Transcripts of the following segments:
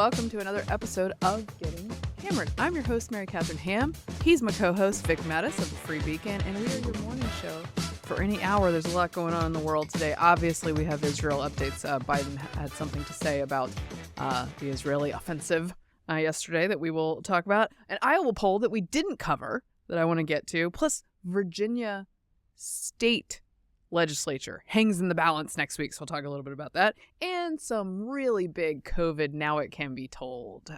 welcome to another episode of Getting Hammered. I'm your host, Mary Katharine Ham. He's my co-host, Vic Matus of the Free Beacon, and we are your morning show for any hour. There's a lot going on in the world today. Obviously, we have Israel updates. Biden had something to say about the Israeli offensive yesterday that we will talk about. An Iowa poll that we didn't cover that I want to get to, plus Virginia state legislature hangs in the balance next week, so we'll talk a little bit about that, and some really big COVID now it can be told.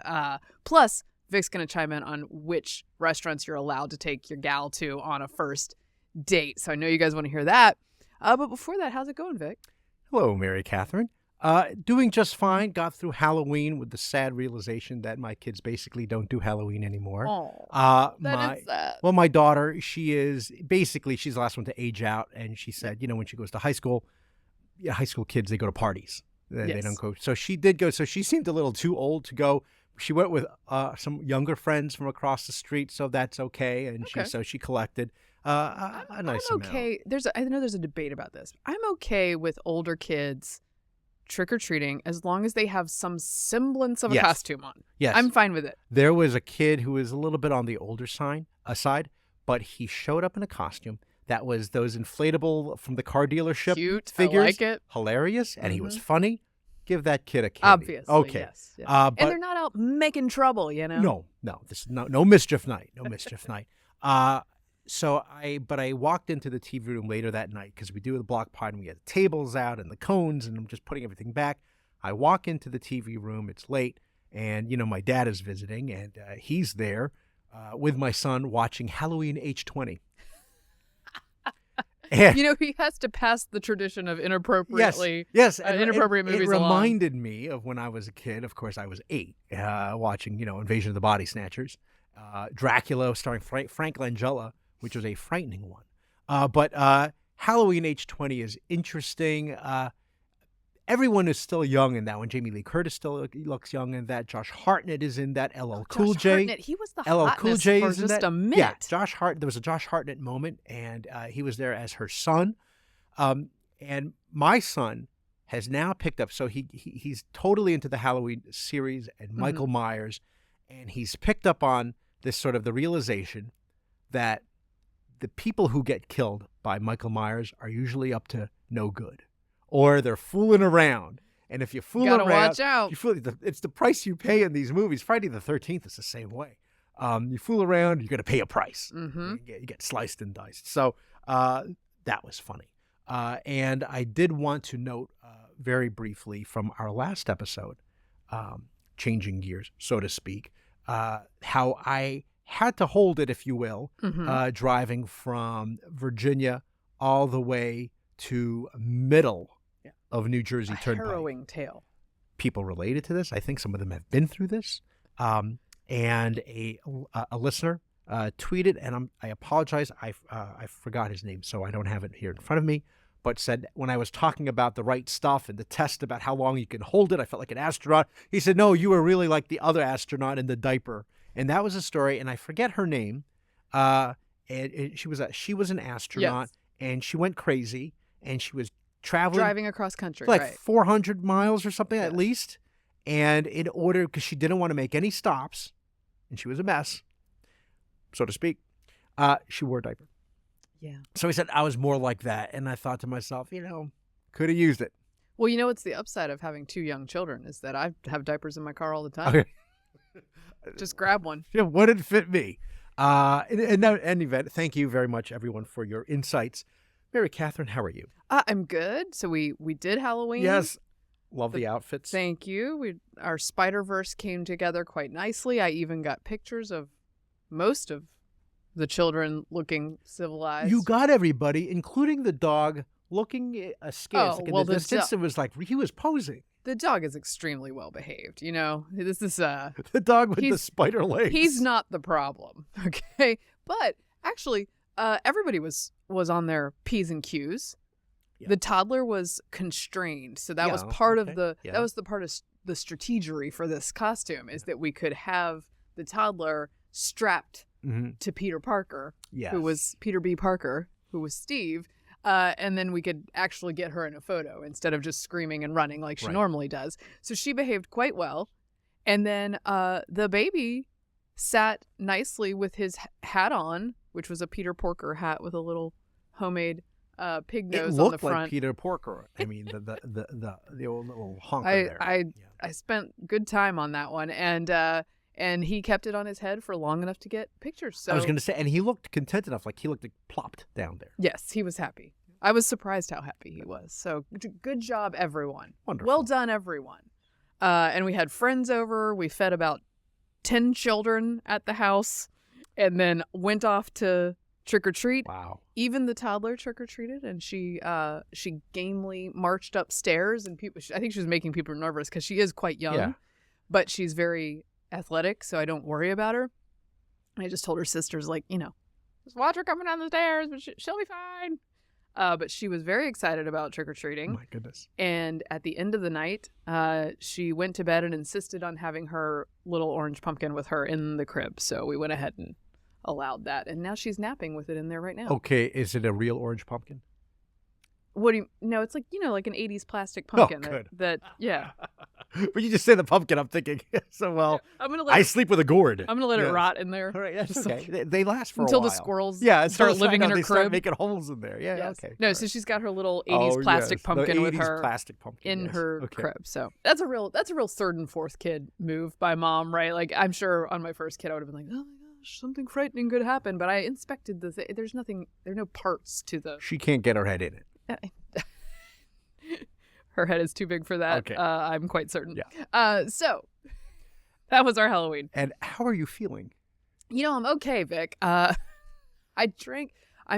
Plus, Vic's going to chime in on which restaurants you're allowed to take your gal to on a first date, so I know you guys want to hear that. But before that, how's it going, Vic? Hello, Mary Katharine. Doing just fine. Got through Halloween with the sad realization that my kids basically don't do Halloween anymore. Oh, that is sad. Well, my daughter, she's the last one to age out, and she said, when she goes to high school kids, they go to parties. They don't go. So she did go. So she seemed a little too old to go. She went with some younger friends from across the street, so that's okay. And she collected a nice amount. I'm okay. I know there's a debate about this. I'm okay with older kids trick-or-treating as long as they have some semblance of a costume on. Yes. I'm fine with it. There was a kid who was a little bit on the older side, but he showed up in a costume that was those inflatable from the car dealership Cute. figures. I like it. Hilarious, and he was funny. Give that kid a candy. Obviously, okay. Yes. But and they're not out making trouble, No, this is no mischief night. No mischief night. So I walked into the TV room later that night because we do the block party and we had the tables out and the cones and I'm just putting everything back. I walk into the TV room. It's late and, my dad is visiting and he's there with my son watching Halloween H20. And, he has to pass the tradition of inappropriately. Yes. Inappropriate movies. It reminded me of when I was a kid. Of course, I was 8 watching, Invasion of the Body Snatchers, Dracula starring Frank Langella, which was a frightening one. But Halloween H20 is interesting. Everyone is still young in that one. Jamie Lee Curtis still looks young in that. Josh Hartnett is in that. LL Cool J. Hartnett, he was the hotness for just a minute. Yeah, there was a Josh Hartnett moment, and he was there as her son. And my son has now picked up, so he's totally into the Halloween series and Michael Myers, and he's picked up on this sort of the realization that the people who get killed by Michael Myers are usually up to no good, or they're fooling around. And if you fool around, watch out. It's the price you pay in these movies. Friday the 13th is the same way. You fool around, you're going to pay a price. Mm-hmm. You get sliced and diced. So that was funny. And I did want to note very briefly from our last episode, changing gears, so to speak, how I had to hold it, if you will, driving from Virginia all the way to middle of New Jersey Turnpike. Harrowing tale. People related to this. I think some of them have been through this. And a listener tweeted, and I apologize, I forgot his name, so I don't have it here in front of me, but said when I was talking about the right stuff and the test about how long you can hold it, I felt like an astronaut. He said, no, you were really like the other astronaut in the diaper. And that was a story, and I forget her name. And she was an astronaut, and she went crazy, and she was driving across country, like right. 400 miles or something at least. And in order, because she didn't want to make any stops, and she was a mess, so to speak, she wore a diaper. Yeah. So he said I was more like that, and I thought to myself, could have used it. Well, what's the upside of having 2 young children is that I have diapers in my car all the time. Okay. Just grab one. Yeah, wouldn't fit me. In any event, thank you very much, everyone, for your insights. Mary Katharine, how are you? I'm good. So we did Halloween. Yes. Love the outfits. Thank you. Our Spider-Verse came together quite nicely. I even got pictures of most of the children looking civilized. You got everybody, including the dog, looking askance. In the distance, it was like he was posing. The dog is extremely well behaved. This is the dog with the spider legs. He's not the problem, okay? But actually, everybody was on their P's and Q's. Yeah. The toddler was constrained, so that was part of that was the part of the strategery for this costume is that we could have the toddler strapped to Peter Parker, who was Peter B. Parker, who was Steve. And then we could actually get her in a photo instead of just screaming and running like she normally does. So she behaved quite well. And then the baby sat nicely with his hat on, which was a Peter Porker hat with a little homemade pig nose on the front. It looked like Peter Porker. I mean, the old little honker there. I spent good time on that one, and he kept it on his head for long enough to get pictures. So I was going to say, and he looked content enough, like he looked like plopped down there. Yes, he was happy. I was surprised how happy he was. So good job, everyone. Wonderful. Well done, everyone. And we had friends over. We fed about 10 children at the house, and then went off to trick or treat. Wow. Even the toddler trick or treated, and she gamely marched upstairs, and I think she was making people nervous because she is quite young, but she's very athletic, so I don't worry about her. I just told her sisters, like, just watch her coming down the stairs, but she'll be fine. But she was very excited about trick or treating. My goodness. And at the end of the night, she went to bed and insisted on having her little orange pumpkin with her in the crib. So we went ahead and allowed that. And now she's napping with it in there right now. Okay. Is it a real orange pumpkin? What do you no, it's like, like an 80s plastic pumpkin. Oh, good. That yeah. But you just say the pumpkin, I'm thinking, so well, I sleep with a gourd. I'm going to let it rot in there. All right, that's okay. They last for until a while. The squirrels start living in her they crib. Start making holes in there. Yeah, yes. okay. No, so she's got her little 80s plastic pumpkin with her plastic pumpkin, in her crib. So that's a real third and fourth kid move by mom, right? Like, I'm sure on my first kid I would have been like, oh my gosh, something frightening could happen. But I inspected there are no parts to the. She can't get her head in it. Her head is too big for that. Okay. I'm quite certain. Yeah. So that was our Halloween. And how are you feeling? I'm okay, Vic. I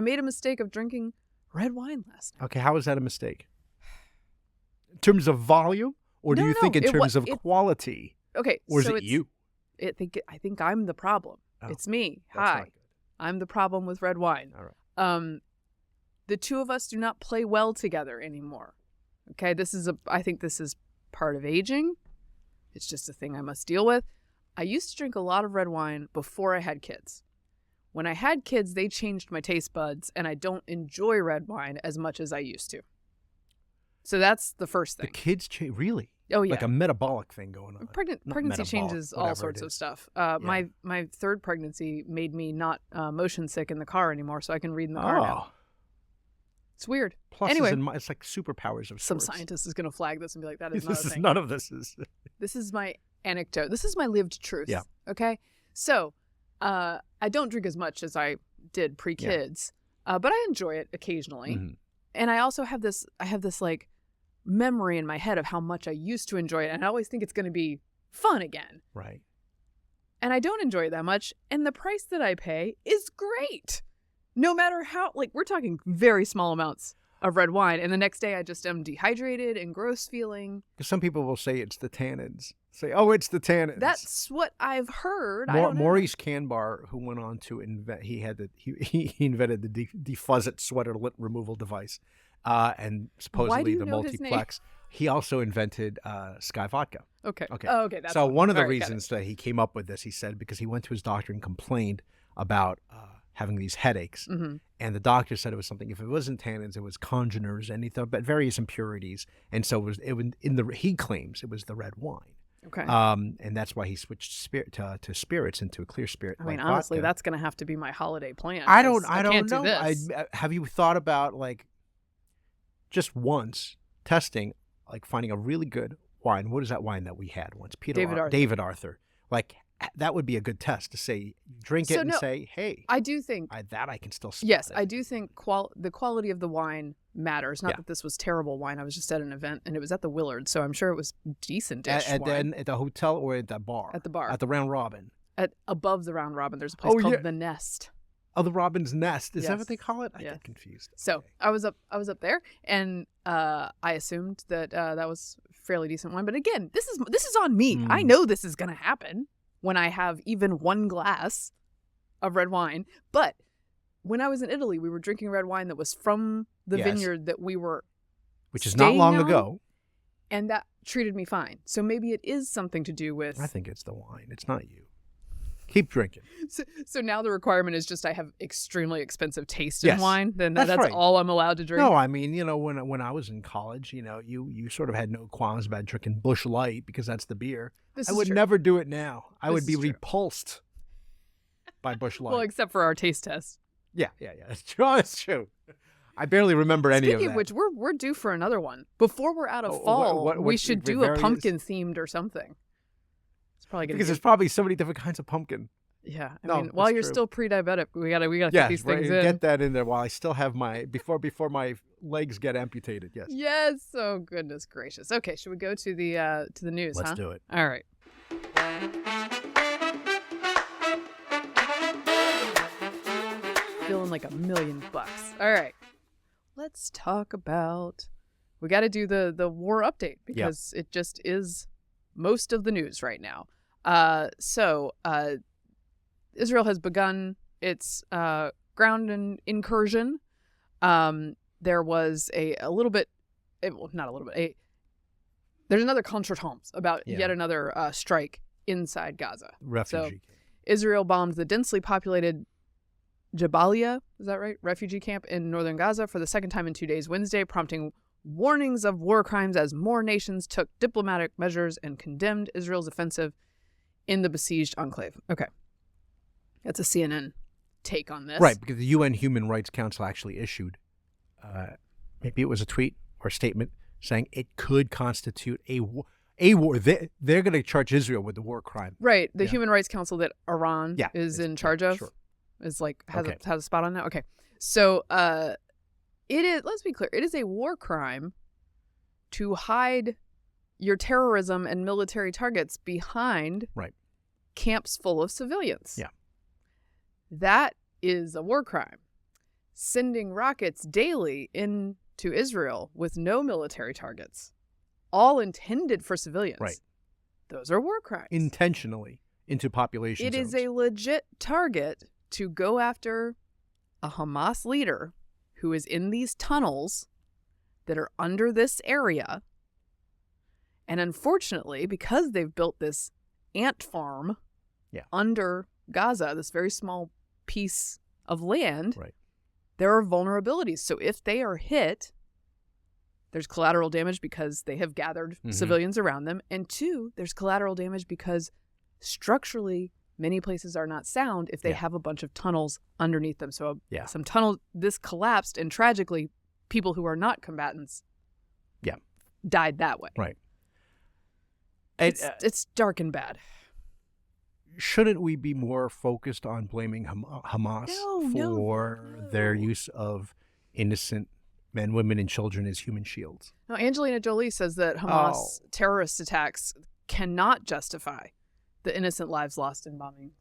made a mistake of drinking red wine last night. Okay, how was that a mistake? In terms of volume? Or do you think in terms of quality? Okay. Or is it you? I think I'm the problem. Oh, it's me. That's Hi. not good. I'm the problem with red wine. All right. The two of us do not play well together anymore. Okay, I think this is part of aging. It's just a thing I must deal with. I used to drink a lot of red wine before I had kids. When I had kids, they changed my taste buds, and I don't enjoy red wine as much as I used to. So that's the first thing. The kids change, really? Oh, yeah. Like a metabolic thing going on. Pregnancy changes all sorts of stuff. My third pregnancy made me not motion sick in the car anymore, so I can read in the car now. It's weird. Plus, anyway, it's like superpowers of some sorts. scientist is going to flag this and be like, that is not a thing. None of this is. This is my anecdote. This is my lived truth. Yeah. Okay? So, I don't drink as much as I did pre-kids, but I enjoy it occasionally. Mm-hmm. And I also have this like memory in my head of how much I used to enjoy it. And I always think it's going to be fun again. Right. And I don't enjoy it that much. And the price that I pay is great. No matter how, we're talking very small amounts of red wine. And the next day I just am dehydrated and gross feeling. Because some people will say it's the tannins. Say, oh, it's the tannins. That's what I've heard. Maurice Canbar, who went on to invent, he invented the defuzzet sweater lint removal device. And supposedly the multiplex. He also invented Sky Vodka. Okay. Oh, okay. That's so one of the reasons that he came up with this, he said, because he went to his doctor and complained about having these headaches. Mm-hmm. And the doctor said it was something, if it wasn't tannins, it was congeners, and he thought about various impurities. And so he claims it was the red wine. Okay. And that's why he switched to spirits, into a clear spirit. I mean, like honestly, vodka. that's going to have to be my holiday plan. I don't know. Have you thought about, just once testing, finding a really good wine? What is that wine that we had once? David Arthur. That would be a good test to say, drink it and say, hey. I do think I can still spot yes, it. I do think the quality of the wine matters. Not that this was terrible wine. I was just at an event, and it was at the Willard, so I'm sure it was decent-ish wine. Then at the hotel or at the bar? At the bar. At the Round Robin? Above the Round Robin, there's a place called The Nest. Oh, the Robin's Nest. Is that what they call it? I get confused. So I was up there, and I assumed that that was fairly decent wine. But again, this is on me. I know this is going to happen when I have even one glass of red wine. But when I was in Italy, we were drinking red wine that was from the vineyard that we were which is not long ago. And that treated me fine. So maybe it is something to do with... I think it's the wine. It's not you. Keep drinking. So now the requirement is just I have extremely expensive taste in Yes. wine. Then That's that's right. all I'm allowed to drink. No, I mean, when I was in college, you sort of had no qualms about drinking Busch Light because that's the beer. This I is would true. never do it now. I This would be is true. repulsed by Busch Light. Well, except for our taste test. Yeah. That's true. That's true. I barely remember any of Speaking that. of which, we're due for another one. Before we're out of Oh, fall, what we should do a various- pumpkin themed or something. It's probably gonna because be. there's probably so many different kinds of pumpkin. Yeah, I No, mean, while that's you're true. still pre-diabetic, we gotta Yeah, get these things in. get that in there while I still have my before my legs get amputated. Yes. Yes. Oh goodness gracious. Okay, should we go to the news? Let's huh? do it. All right. Feeling like $1,000,000. All right. Let's talk about. We got to do the war update because it just is most of the news right now. So Israel has begun its ground incursion. There was a little bit, well, not a little bit. There's another contretemps about yet another strike inside Gaza. Refugee. So Israel bombed the densely populated Jabalia, is that right? Refugee camp in northern Gaza for the second time in 2 days Wednesday, prompting warnings of war crimes as more nations took diplomatic measures and condemned Israel's offensive in the besieged enclave. Okay. That's a CNN take on this. Right, because the UN Human Rights Council actually issued, maybe it was a tweet or a statement saying it could constitute a war. They're going to charge Israel with the war crime. Right. The Human Rights Council that Iran is in charge of is like has a spot on that. Okay. So it is, let's be clear, it is a war crime to hide your terrorism and military targets behind camps full of civilians. Yeah. That is a war crime. Sending rockets daily into Israel with no military targets, all intended for civilians. Right. Those are war crimes. Intentionally into population It zones. is a legit target to go after a Hamas leader who is in these tunnels that are under this area. And unfortunately, because they've built this ant farm under Gaza, this very small piece of land, there are vulnerabilities. So if they are hit, there's collateral damage because they have gathered civilians around them. And two, there's collateral damage because structurally, many places are not sound if they have a bunch of tunnels underneath them. So some tunnels, this collapsed, and tragically, people who are not combatants died that way. Right. It's dark and bad. Shouldn't we be more focused on blaming Hamas for their use of innocent men, women, and children as human shields? Now, Angelina Jolie says that Hamas terrorist attacks cannot justify the innocent lives lost in bombings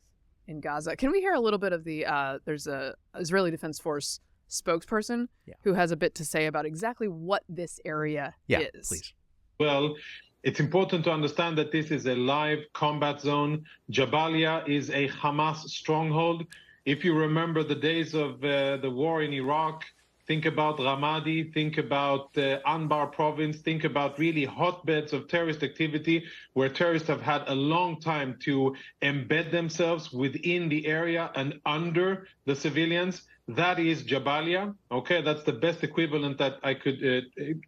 in Gaza. Can we hear a little bit of there's a Israeli Defense Force spokesperson who has a bit to say about exactly what this area is? Please. Well, it's important to understand that this is a live combat zone. Jabalia is a Hamas stronghold. If you remember the days of the war in Iraq, think about Ramadi, think about Anbar province, think about really hotbeds of terrorist activity where terrorists have had a long time to embed themselves within the area and under the civilians. That is Jabalia. Okay, that's the best equivalent that I could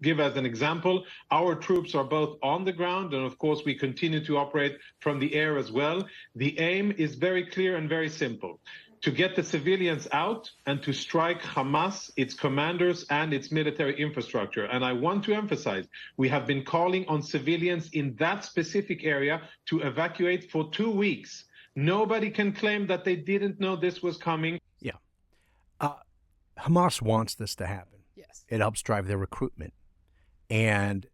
give as an example. Our troops are both on the ground, and of course, we continue to operate from the air as well. The aim is very clear and very simple: to get the civilians out and to strike Hamas, its commanders, and its military infrastructure. And I want to emphasize, we have been calling on civilians in that specific area to evacuate for 2 weeks. Nobody can claim that they didn't know this was coming. Yeah. Hamas wants this to happen. Yes. It helps drive their recruitment. And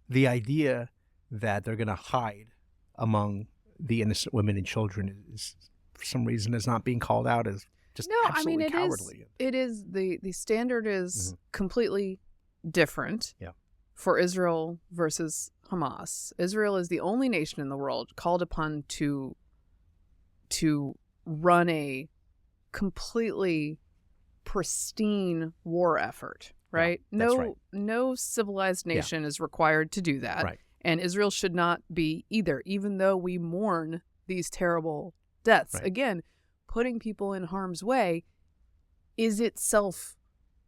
the idea that they're going to hide among the innocent women and children is, for some reason, is not being called out as just absolutely cowardly. It is the standard is completely different for Israel versus Hamas. Israel is the only nation in the world called upon to run a completely pristine war effort, right? No civilized nation is required to do that. Right. And Israel should not be either, even though we mourn these terrible deaths. Right. Again, putting people in harm's way is itself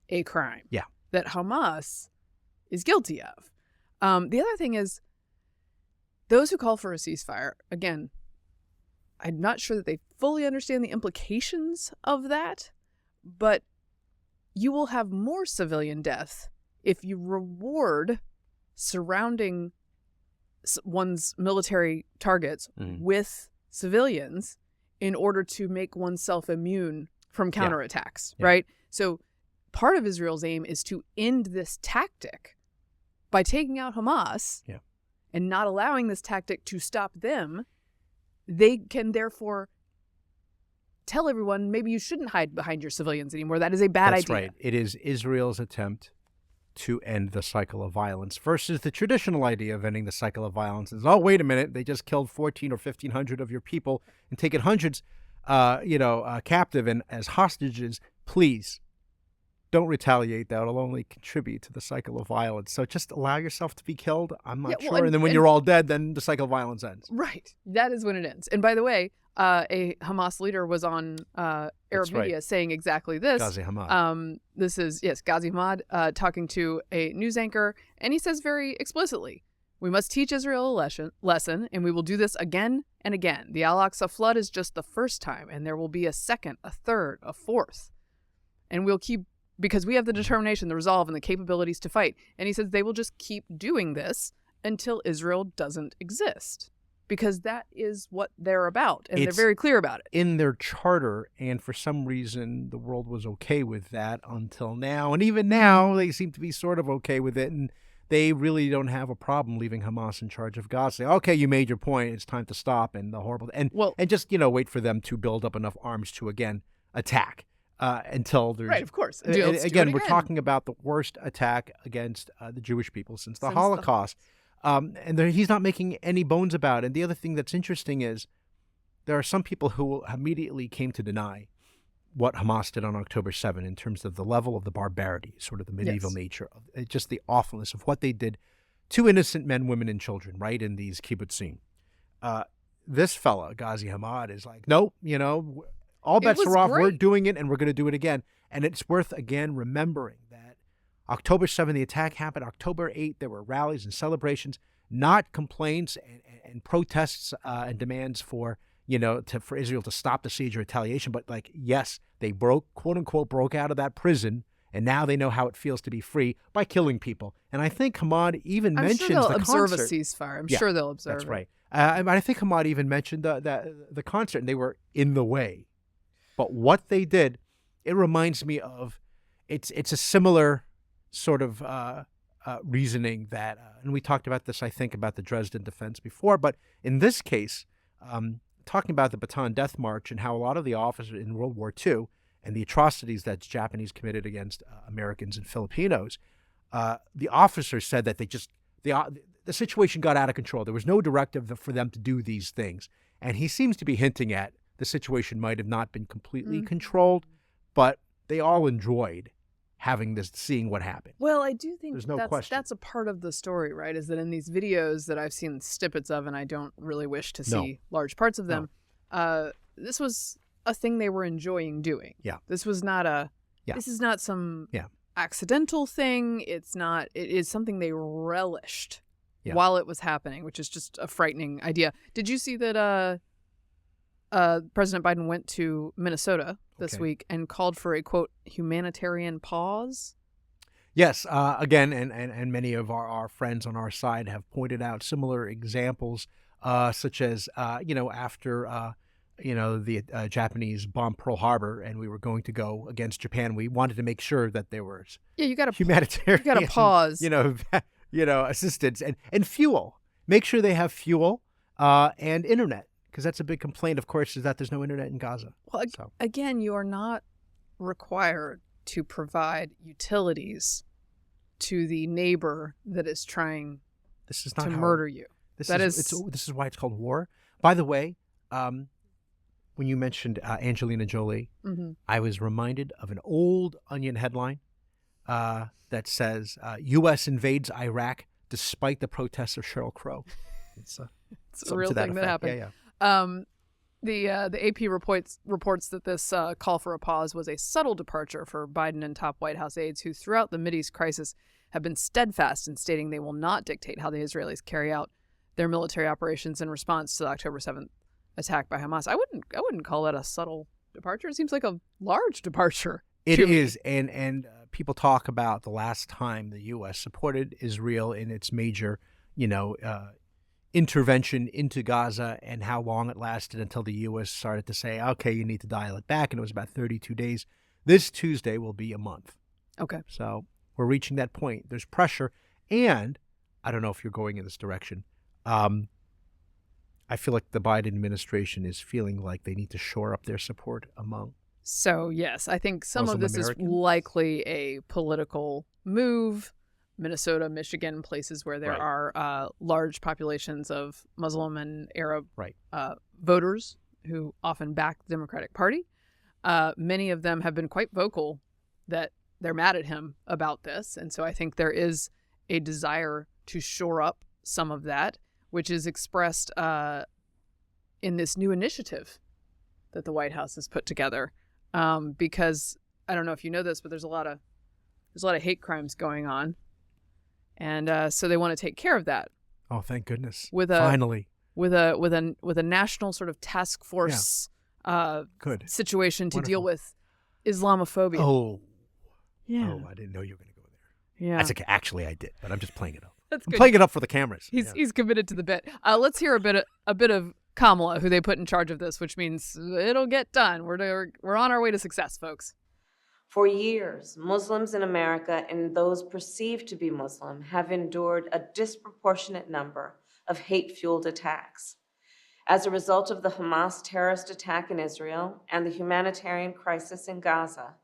a crime. Yeah. That Hamas is guilty of. The other thing is, those who call for a ceasefire, again, I'm not sure that they fully understand the implications of that, but you will have more civilian death if you reward surrounding one's military targets with civilians in order to make oneself immune from counterattacks, right? So part of Israel's aim is to end this tactic by taking out Hamas and not allowing this tactic to stop them. They can therefore tell everyone, maybe you shouldn't hide behind your civilians anymore. That is a bad idea. That's right. It is Israel's attempt to end the cycle of violence versus the traditional idea of ending the cycle of violence is, oh, wait a minute, they just killed 14 or 1,500 of your people and taken hundreds, captive and as hostages. Please don't retaliate. That'll only contribute to the cycle of violence. So just allow yourself to be killed. I'm not sure. And then when you're all dead, then the cycle of violence ends. Right. That is when it ends. And by the way, a Hamas leader was on Arab media saying exactly this. Ghazi Hamad. This is, Ghazi Hamad talking to a news anchor. And he says very explicitly, we must teach Israel a lesson, and we will do this again and again. The Al-Aqsa flood is just the first time, and there will be a second, a third, a fourth. And we'll keep, because we have the determination, the resolve, and the capabilities to fight. And he says they will just keep doing this until Israel doesn't exist. Because that is what they're about, and they're very clear about it. In their charter, and for some reason, the world was okay with that until now. And even now, they seem to be sort of okay with it, and they really don't have a problem leaving Hamas in charge of Gaza. Say, okay, you made your point, it's time to stop, and the horrible... And just, wait for them to build up enough arms to, again, attack until there's... Right, of course. Again, we're talking about the worst attack against the Jewish people since the Holocaust. He's not making any bones about it. And the other thing that's interesting is there are some people who immediately came to deny what Hamas did on October 7 in terms of the level of the barbarity, sort of the medieval nature, of just the awfulness of what they did to innocent men, women, and children, right, in these kibbutzim. This fella, Ghazi Hamad, is like, nope, all bets are off. Great. We're doing it, and we're going to do it again. And it's worth, again, remembering that October 7, the attack happened. October 8, there were rallies and celebrations, not complaints and protests and demands for Israel to stop the siege or retaliation. But yes, they quote unquote, broke out of that prison, and now they know how it feels to be free by killing people. And I think Hamad even mentions the concert. I'm sure they'll observe a ceasefire. I'm sure they'll observe. That's right. I think Hamad even mentioned the concert, and they were in the way. But what they did, it reminds me of, it's a similar sort of reasoning that, and we talked about this, I think, about the Dresden defense before, but in this case, talking about the Bataan Death March and how a lot of the officers in World War II and the atrocities that Japanese committed against Americans and Filipinos, the officers said that the situation got out of control. There was no directive for them to do these things. And he seems to be hinting at the situation might have not been completely controlled, but they all enjoyed seeing what happened. Well, I do think there's no question. That's a part of the story, right? Is that in these videos that I've seen snippets of, and I don't really wish to see large parts of them, this was a thing they were enjoying doing. Yeah. This was not this is not some accidental thing. It is something they relished while it was happening, which is just a frightening idea. Did you see that President Biden went to Minnesota this week and called for a, quote, humanitarian pause? Yes. Again, and many of our friends on our side have pointed out similar examples, such as, after, the Japanese bombed Pearl Harbor and we were going to go against Japan, we wanted to make sure that there was humanitarian, you got to pause, assistance and fuel. Make sure they have fuel and internet. Because that's a big complaint, of course, is that there's no internet in Gaza. Well, again, you are not required to provide utilities to the neighbor that is trying to murder you. This is why it's called war. By the way, when you mentioned Angelina Jolie, I was reminded of an old Onion headline that says, U.S. invades Iraq despite the protests of Sheryl Crow. It's a real thing that happened. Yeah. The AP reports that this call for a pause was a subtle departure for Biden and top White House aides who throughout the Mideast crisis have been steadfast in stating they will not dictate how the Israelis carry out their military operations in response to the October 7th attack by Hamas. I wouldn't call that a subtle departure. It seems like a large departure. It is, and people talk about the last time the U.S. supported Israel in its major, intervention into Gaza and how long it lasted until the U.S. started to say, okay, you need to dial it back, and it was about 32 days. This Tuesday will be a month. Okay. So we're reaching that point. There's pressure, and I don't know if you're going in this direction. I feel like the Biden administration is feeling like they need to shore up their support among. So, yes, I think some Muslim of this Americans? is likely a political move. Minnesota, Michigan, places where there Right. are large populations of Muslim and Arab Right. voters who often back the Democratic Party. Many of them have been quite vocal that they're mad at him about this. And so I think there is a desire to shore up some of that, which is expressed in this new initiative that the White House has put together. Because I don't know if you know this, but there's a lot of hate crimes going on. And so they want to take care of that. Oh, thank goodness! Finally, with a national sort of task force good situation to Wonderful. deal with Islamophobia. Oh, yeah. Oh, I didn't know you were going to go there. Yeah. That's okay. Actually, I did, but I'm just playing it up. That's I'm good. playing it up for the cameras. He's committed to the bit. Let's hear a bit of Kamala, who they put in charge of this, which means it'll get done. We're on our way to success, folks. For years, Muslims in America and those perceived to be Muslim have endured a disproportionate number of hate-fueled attacks. As a result of the Hamas terrorist attack in Israel and the humanitarian crisis in Gaza,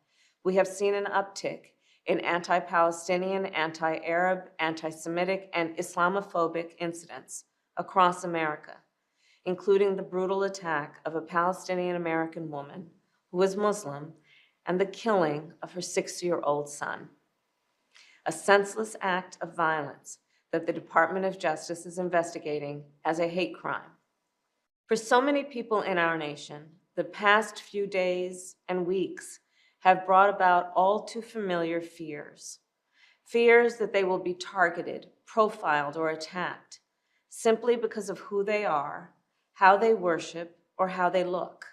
we have seen an uptick in anti-Palestinian, anti-Arab, anti-Semitic, and Islamophobic incidents across America, including the brutal attack of a Palestinian-American woman who was Muslim and the killing of her 6-year-old son. A senseless act of violence that the Department of Justice is investigating as a hate crime. For so many people in our nation, the past few days and weeks have brought about all too familiar fears. Fears that they will be targeted, profiled, or attacked simply because of who they are, how they worship, or how they look.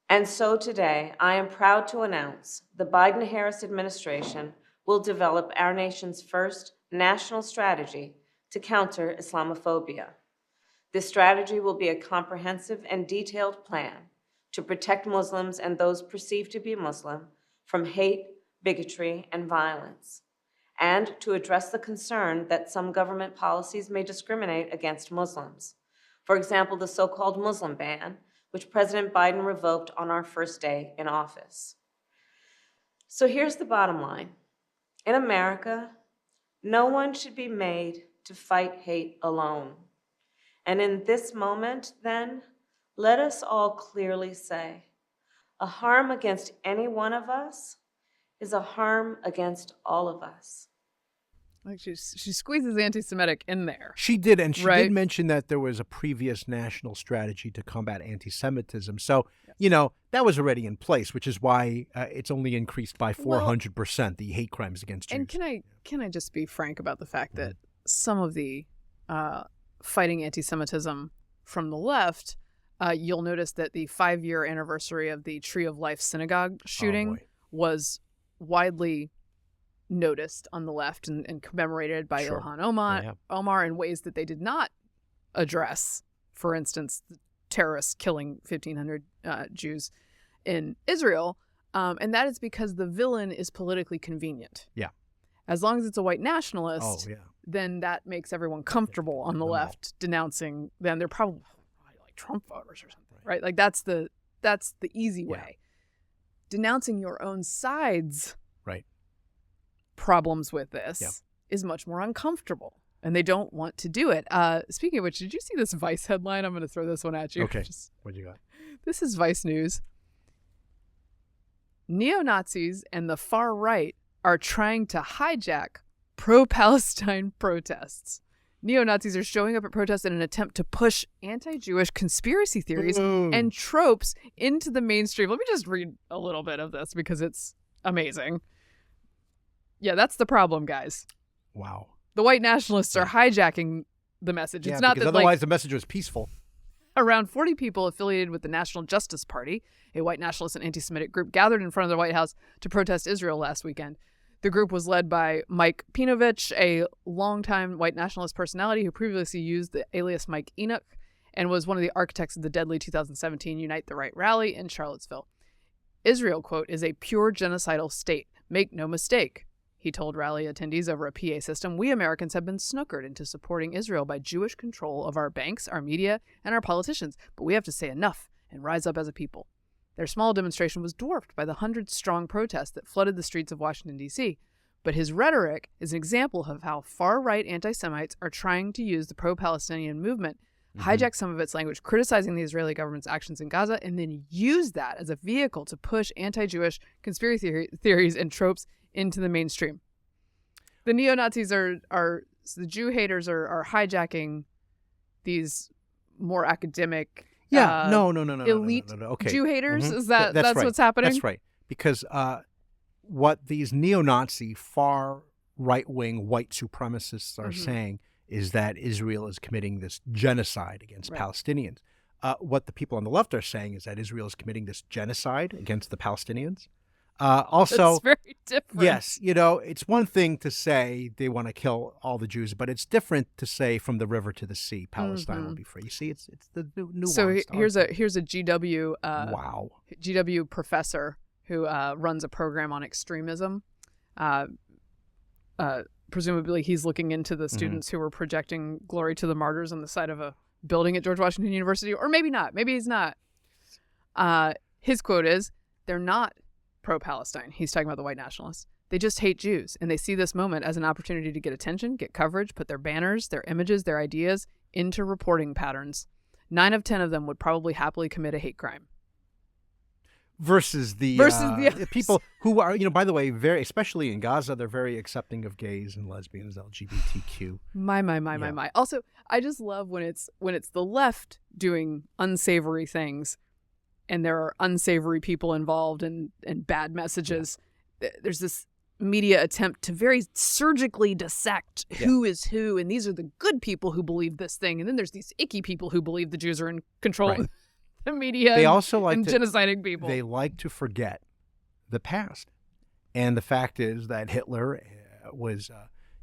And so today, I am proud to announce the Biden-Harris administration will develop our nation's first national strategy to counter Islamophobia. This strategy will be a comprehensive and detailed plan to protect Muslims and those perceived to be Muslim from hate, bigotry, and violence, and to address the concern that some government policies may discriminate against Muslims. For example, the so-called Muslim ban, which President Biden revoked on our first day in office. So here's the bottom line. In America, no one should be made to fight hate alone. And in this moment, then, let us all clearly say, a harm against any one of us is a harm against all of us. Like she squeezes anti-Semitic in there. She did, and she Right. did mention that there was a previous national strategy to combat anti-Semitism. So, that was already in place, which is why it's only increased by 400%, the hate crimes against Jews. And can I just be frank about the fact that some of the fighting anti-Semitism from the left, you'll notice that the 5-year anniversary of the Tree of Life synagogue shooting was widely noticed on the left and commemorated by Sure. Ilhan Omar in ways that they did not address. For instance, the terrorists killing 1,500 Jews in Israel. And that is because the villain is politically convenient. Yeah. As long as it's a white nationalist, Oh, yeah. then that makes everyone comfortable on the left denouncing them. They're probably like Trump voters or something, right? Like that's the easy way. Denouncing your own side's problems with this is much more uncomfortable, and they don't want to do it. Speaking of which, did you see this Vice headline? I'm going to throw this one at you. Okay. What you got? This is Vice News. Neo-Nazis and the far right are trying to hijack pro-Palestine protests. Neo-Nazis are showing up at protests in an attempt to push anti-Jewish conspiracy theories and tropes into the mainstream. Let me just read a little bit of this because it's amazing. Yeah, that's the problem, guys. Wow. The white nationalists are hijacking the message. It's not because that otherwise the message was peaceful. Around 40 people affiliated with the National Justice Party, a white nationalist and anti-Semitic group, gathered in front of the White House to protest Israel last weekend. The group was led by Mike Pinovich, a longtime white nationalist personality who previously used the alias Mike Enoch and was one of the architects of the deadly 2017 Unite the Right rally in Charlottesville. Israel, quote, is a pure genocidal state. Make no mistake, he told rally attendees over a PA system. We Americans have been snookered into supporting Israel by Jewish control of our banks, our media, and our politicians. But we have to say enough and rise up as a people. Their small demonstration was dwarfed by the 100-strong protests that flooded the streets of Washington, D.C. But his rhetoric is an example of how far-right anti-Semites are trying to use the pro-Palestinian movement, hijack some of its language, criticizing the Israeli government's actions in Gaza, and then use that as a vehicle to push anti-Jewish conspiracy theories and tropes into the mainstream. The neo-Nazis the Jew haters are hijacking these more academic elite Okay. Jew haters. Is That's that's right. what's happening? That's right. Because what these neo-Nazi far right-wing white supremacists are saying is that Israel is committing this genocide against Palestinians. What the people on the left are saying is that Israel is committing this genocide against the Palestinians. Also, it's very different. Yes, it's one thing to say they want to kill all the Jews, but it's different to say from the river to the sea, Palestine will be free. You see, it's the nuance. So here's a GW GW professor who runs a program on extremism. Presumably, he's looking into the students who were projecting "Glory to the Martyrs" on the side of a building at George Washington University, or maybe not. Maybe he's not. His quote is, "They're not pro-Palestine." He's talking about the white nationalists. They just hate Jews, and they see this moment as an opportunity to get attention, get coverage, put their banners, their images, their ideas into reporting patterns. 9 of 10 of them would probably happily commit a hate crime. Versus the people who are, by the way, very, especially in Gaza, they're very accepting of gays and lesbians, LGBTQ. My. Also, I just love when it's the left doing unsavory things, and there are unsavory people involved and bad messages. There's this media attempt to very surgically dissect who is who, and these are the good people who believe this thing, and then there's these icky people who believe the Jews are in control of the media. They also like genociding people. They like to forget the past, and the fact is that Hitler was,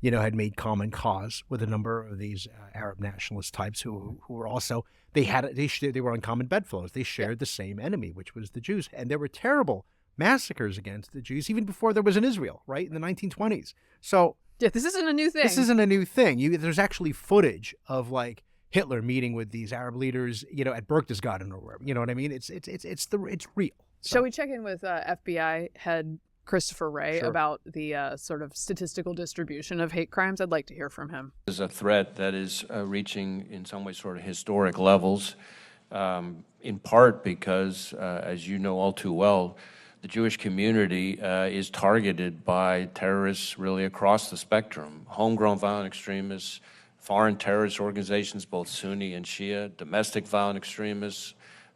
had made common cause with a number of these Arab nationalist types who were also they were on common bedfellows. They shared the same enemy, which was the Jews, and there were terrible massacres against the Jews even before there was an Israel, right, in the 1920s. So this isn't a new thing. This isn't a new thing. There's actually footage of Hitler meeting with these Arab leaders, at Berchtesgaden or wherever. You know what I mean? It's real. So. Shall we check in with FBI head Christopher Wray about the sort of statistical distribution of hate crimes? I'd like to hear from him. This is a threat that is reaching, in some ways, sort of historic levels, in part because, as you know all too well, the Jewish community is targeted by terrorists really across the spectrum. Homegrown violent extremists, foreign terrorist organizations, both Sunni and Shia, domestic violent extremists,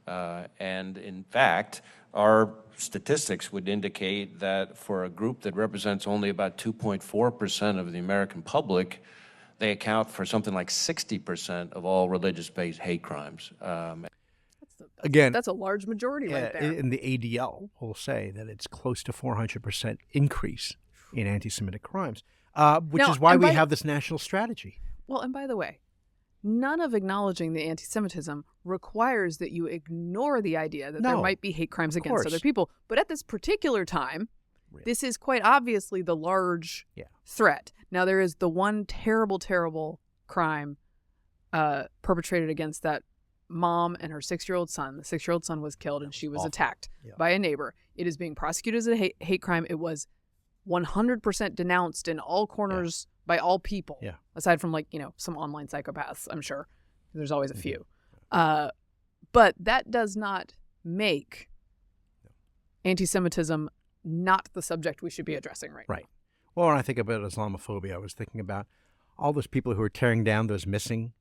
and in fact, our statistics would indicate that for a group that represents only about 2.4% of the American public, they account for something like 60% of all religious-based hate crimes. Again, that's a large majority right there. In the ADL will say that it's close to 400% increase in anti-Semitic crimes, which is why we have this national strategy. Well, and by the way, none of acknowledging the anti-Semitism requires that you ignore the idea that there might be hate crimes against other people. But at this particular time, this is quite obviously the large threat. Now, there is the one terrible, terrible crime perpetrated against that mom and her 6-year-old son. The 6-year-old son was killed, and she was attacked by a neighbor. It is being prosecuted as a hate crime. It was 100% denounced in all corners by all people, aside from some online psychopaths, I'm sure. There's always a few. But that does not make anti-Semitism not the subject we should be addressing right now. Well, when I think about Islamophobia, I was thinking about all those people who are tearing down those missing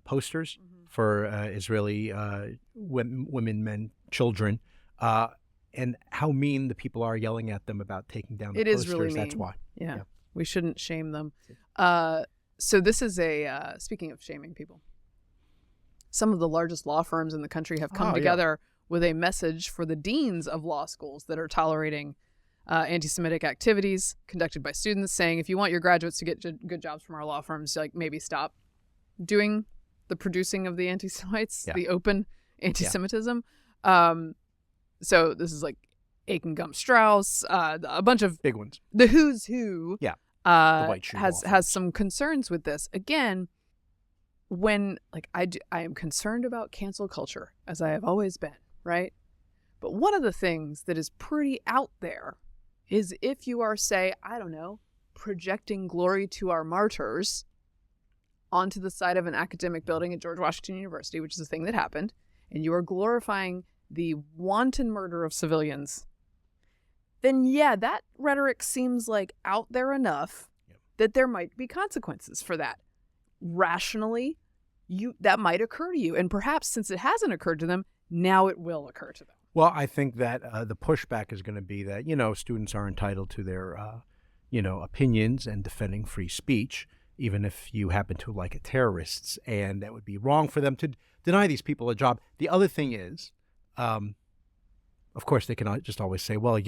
posters for Israeli women, men, children, and how mean the people are yelling at them about taking down the It posters. is really mean. That's why. Yeah. We shouldn't shame them. So this is speaking of shaming people, some of the largest law firms in the country have come together with a message for the deans of law schools that are tolerating anti-Semitic activities conducted by students, saying if you want your graduates to get good jobs from our law firms, like maybe stop doing the producing of the anti-Semites, the open anti-Semitism. So this is like Aiken Gump Strauss, a bunch of big ones. The who's who. Yeah. Has some concerns with this. Again, when I am concerned about cancel culture, as I have always been, right? But one of the things that is pretty out there is if you are, say, I don't know, projecting glory to our martyrs onto the side of an academic building at George Washington University, which is a thing that happened, and you are glorifying the wanton murder of civilians, then that rhetoric seems like out there enough that there might be consequences for that. Rationally, that might occur to you. And perhaps since it hasn't occurred to them, now it will occur to them. Well, I think that the pushback is going to be that, students are entitled to their, opinions and defending free speech, even if you happen to like it terrorists, and that would be wrong for them to deny these people a job. The other thing is, of course, they can just always say, well,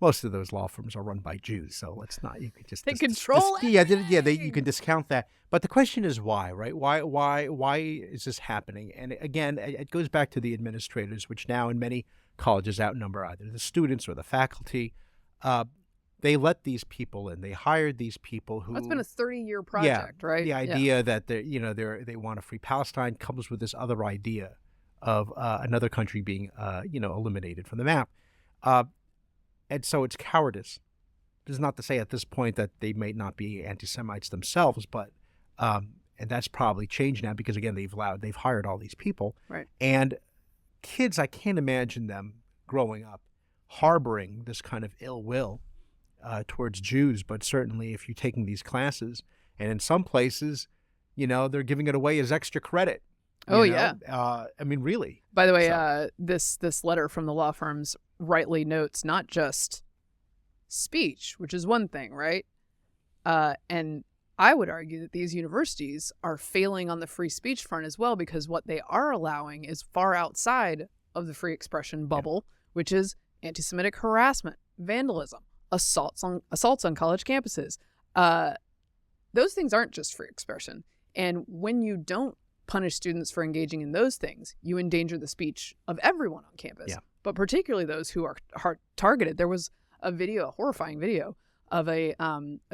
most of those law firms are run by Jews, so let's not. You could just control it. You can discount that. But the question is why, right? Why is this happening? And again, it goes back to the administrators, which now in many colleges outnumber either the students or the faculty. They let these people in. They hired these people who. That's been a 30-year project, right? The idea that they want a free Palestine comes with this other idea of another country being eliminated from the map. And so it's cowardice. This is not to say at this point that they may not be anti-Semites themselves, but and that's probably changed now because again they've hired all these people. Right. And kids, I can't imagine them growing up harboring this kind of ill will towards Jews. But certainly, if you're taking these classes, and in some places, they're giving it away as extra credit. Yeah. I mean, really. By the way, this letter from the law firms rightly notes not just speech, which is one thing, right? And I would argue that these universities are failing on the free speech front as well, because what they are allowing is far outside of the free expression bubble, which is anti-Semitic harassment, vandalism, assaults on college campuses. Those things aren't just free expression. And when you don't punish students for engaging in those things, you endanger the speech of everyone on campus, but particularly those who are targeted. There was a horrifying video of a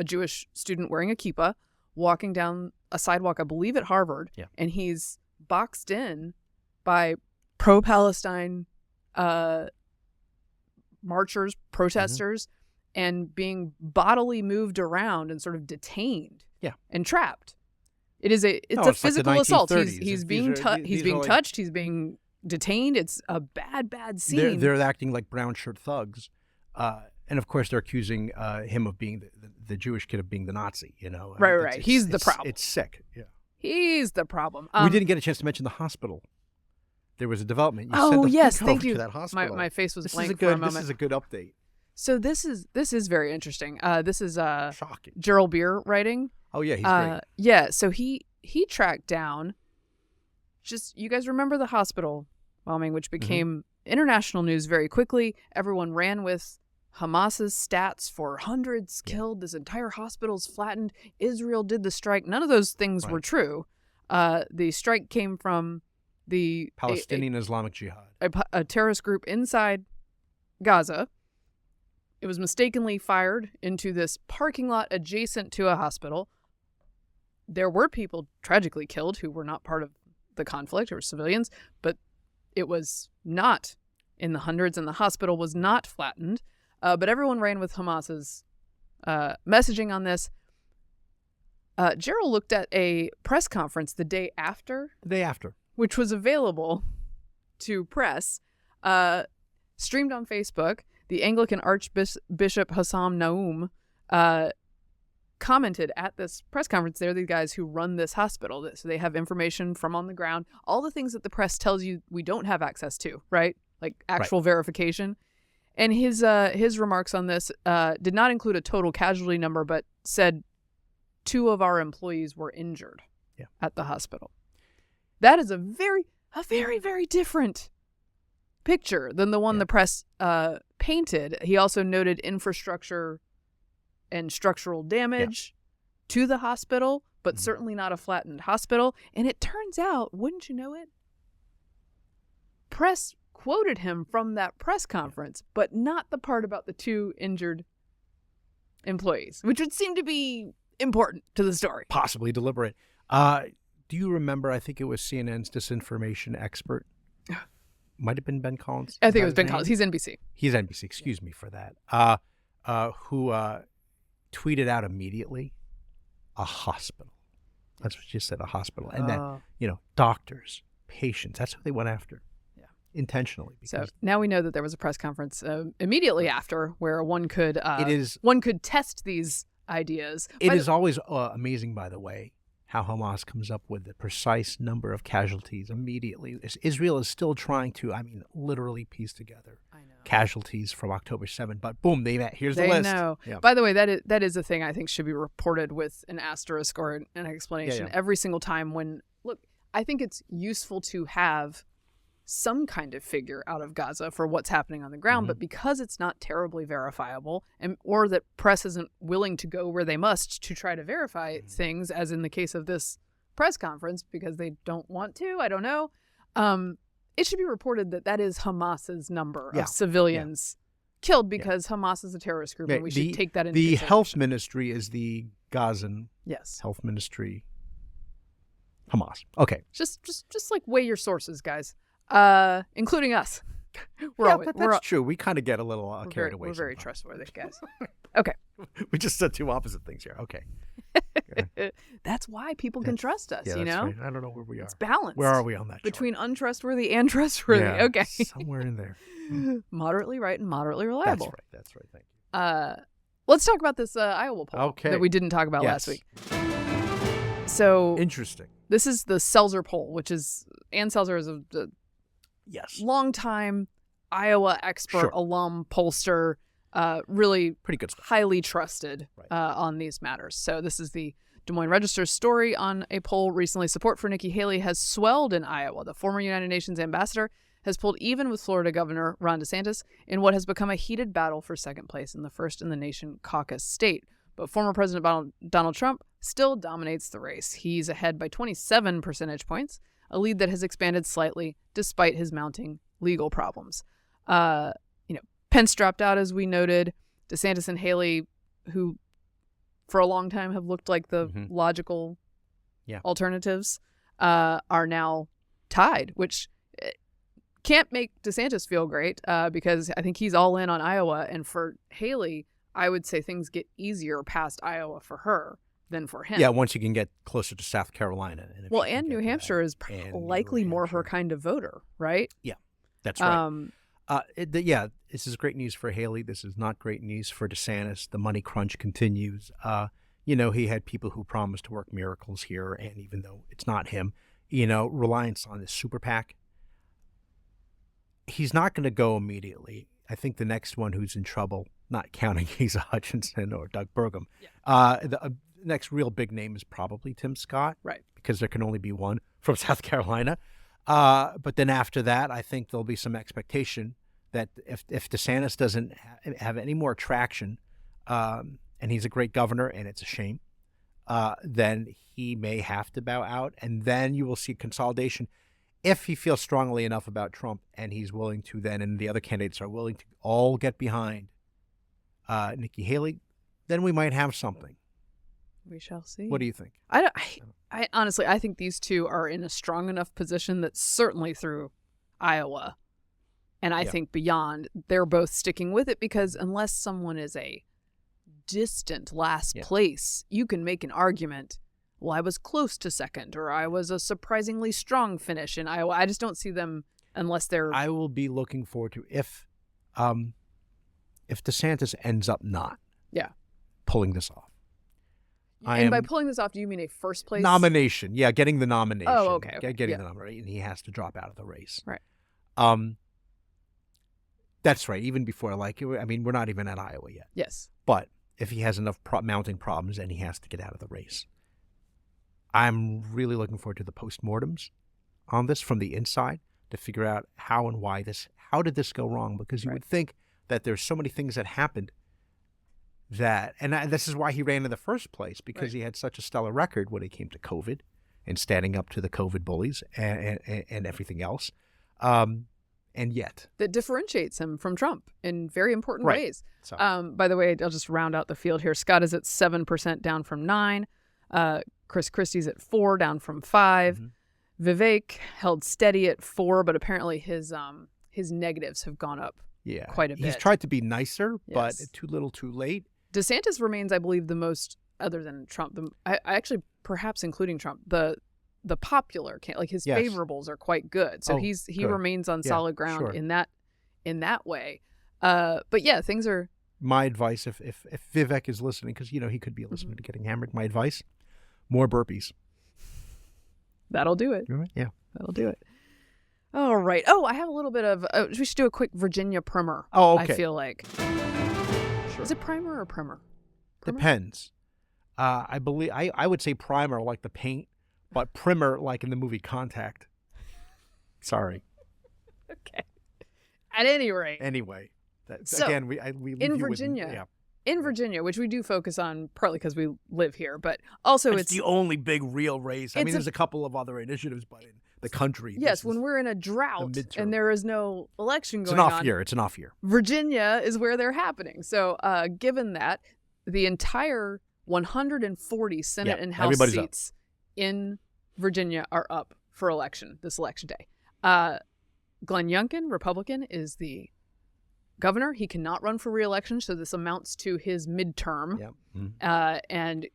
Jewish student wearing a kippah walking down a sidewalk, I believe at Harvard, and he's boxed in by pro-Palestine marchers, protesters, and being bodily moved around and sort of detained and trapped. It's a physical assault. He's being touched. He's being detained. It's a bad scene. They're acting like brown shirt thugs, and of course they're accusing him of being the Jewish kid of being the Nazi. Right. He's the problem. It's sick. Yeah, he's the problem. We didn't get a chance to mention the hospital. There was a development. Thank you. To that hospital. My face was blank for a moment. This is a good update. So this is very interesting. This is shocking. Gerald Beer writing. Oh yeah, he's great. Yeah, so he tracked down. You guys remember the hospital bombing, which became international news very quickly. Everyone ran with Hamas's stats for hundreds killed. This entire hospital's flattened. Israel did the strike. None of those things were true. The strike came from the Palestinian Islamic Jihad, a terrorist group inside Gaza. It was mistakenly fired into this parking lot adjacent to a hospital. There were people tragically killed who were not part of the conflict or civilians, but it was not in the hundreds, and the hospital was not flattened. But everyone ran with Hamas's messaging on this. Gerald looked at a press conference the day after, which was available to press, streamed on Facebook. The Anglican Archbishop Hassam Naum commented at this press conference, they're the guys who run this hospital. So they have information from on the ground, all the things that the press tells you we don't have access to, right? Like actual verification. And his remarks on this did not include a total casualty number, but said 2 of our employees were injured at the hospital. That is a very, very different picture than the one the press painted. He also noted infrastructure and structural damage to the hospital, but certainly not a flattened hospital. And it turns out, wouldn't you know it, press quoted him from that press conference, but not the part about the 2 injured employees, which would seem to be important to the story. Possibly deliberate. Do you remember, I think it was CNN's disinformation expert? Might have been Ben Collins. I think it was Ben Collins. He's NBC. He's NBC. Excuse me for that. Who tweeted out immediately, a hospital. That's what you said, a hospital. And then, doctors, patients. That's what they went after. Yeah. Intentionally. So now we know that there was a press conference immediately after where one could test these ideas. It is always amazing, by the way, how Hamas comes up with the precise number of casualties immediately. Israel is still trying to, literally piece together casualties from October 7th. But boom, here's the list. They know. Yeah. By the way, that is a thing I think should be reported with an asterisk or an explanation every single time when, look, I think it's useful to have some kind of figure out of Gaza for what's happening on the ground, but because it's not terribly verifiable, or that press isn't willing to go where they must to try to verify things, as in the case of this press conference, because they don't want to, I don't know, it should be reported that is Hamas's number of civilians killed, because Hamas is a terrorist group, and we should take that into consideration. The health ministry is the Gazan health ministry. Hamas. Okay. Just like weigh your sources, guys. Including us. That's true. We kind of get a little carried away. We're very trustworthy, guys. Okay. We just said 2 opposite things here. Okay. That's why people can trust us, Right. I don't know where we are. It's balanced. Where are we on that between untrustworthy and trustworthy? Yeah, okay. Somewhere in there. Moderately right and moderately reliable. That's right. Thank you. Let's talk about this Iowa poll that we didn't talk about last week. So interesting. This is the Selzer poll, which is Ann Selzer is a longtime Iowa expert, alum, pollster, really pretty good stuff. Highly trusted on these matters. So this is the Des Moines Register's story on a poll recently. Support for Nikki Haley has swelled in Iowa. The former United Nations ambassador has pulled even with Florida Governor Ron DeSantis in what has become a heated battle for second place in the first in the nation caucus state. But former President Donald Trump still dominates the race. He's ahead by 27 percentage points, a lead that has expanded slightly despite his mounting legal problems. Pence dropped out, as we noted. DeSantis and Haley, who for a long time have looked like the logical alternatives, are now tied, which can't make DeSantis feel great because I think he's all in on Iowa. And for Haley, I would say things get easier past Iowa for her than for him. Yeah, once you can get closer to South Carolina. And New Hampshire is likely more her kind of voter, right? Yeah, that's right. This is great news for Haley. This is not great news for DeSantis. The money crunch continues. He had people who promised to work miracles here, and even though it's not him, reliance on his super PAC. He's not going to go immediately. I think the next one who's in trouble, not counting Asa Hutchinson or Doug Burgum, the next real big name is probably Tim Scott, right? Because there can only be one from South Carolina. But then after that, I think there'll be some expectation that if DeSantis doesn't have any more traction, and he's a great governor, and it's a shame, then he may have to bow out, and then you will see consolidation. If he feels strongly enough about Trump and he's willing to then, and the other candidates are willing to all get behind Nikki Haley, then we might have something. We shall see. What do you think? I honestly, I think these two are in a strong enough position that certainly through Iowa, and I think beyond, they're both sticking with it, because unless someone is a distant last place, you can make an argument, well, I was close to second, or I was a surprisingly strong finish in Iowa. I just don't see them unless they're... I will be looking forward to if DeSantis ends up not pulling this off. And by pulling this off, do you mean a first place nomination? Yeah, getting the nomination. Oh, okay. Getting the nomination, and he has to drop out of the race. Right. That's right. Even before, we're not even at Iowa yet. Yes. But if he has enough mounting problems, then he has to get out of the race. I'm really looking forward to the postmortems on this from the inside to figure out how and why how did this go wrong? Because you would think that there's so many things that happened this is why he ran in the first place, because he had such a stellar record when it came to COVID and standing up to the COVID bullies and everything else. And yet. That differentiates him from Trump in very important ways. So. By the way, I'll just round out the field here. Scott is at 7%, down from 9%. Chris Christie's at 4%, down from 5%. Mm-hmm. Vivek held steady at 4%, but apparently his negatives have gone up quite a bit. He's tried to be nicer, but too little too late. DeSantis remains, I believe, the most, other than Trump, I actually, perhaps including Trump, the popular, his favorables are quite good. So he remains on solid ground in that way. But yeah, things are. My advice, if Vivek is listening, because he could be listening to Getting Hammered. My advice: more burpees. That'll do it. Yeah, that'll do it. All right. Oh, I have a little bit of. We should do a quick Virginia primer. Oh, okay. I feel like. Sure. Is it primer or primer? Depends. I believe I would say primer like the paint, but primer like in the movie Contact. Sorry. Okay. At any rate. Anyway, so, again, we leave in you Virginia. With, in Virginia, which we do focus on partly because we live here, but also it's the only big real race. I mean, there's a couple of other initiatives, but in the country. Yes, when we're in a drought and there is no election going on. It's an off year. Virginia is where they're happening. So given that, the entire 140 Senate and House seats in Virginia are up for this election day. Glenn Youngkin, Republican, is the governor. He cannot run for re-election, so this amounts to his midterm. Yep. Mm-hmm. And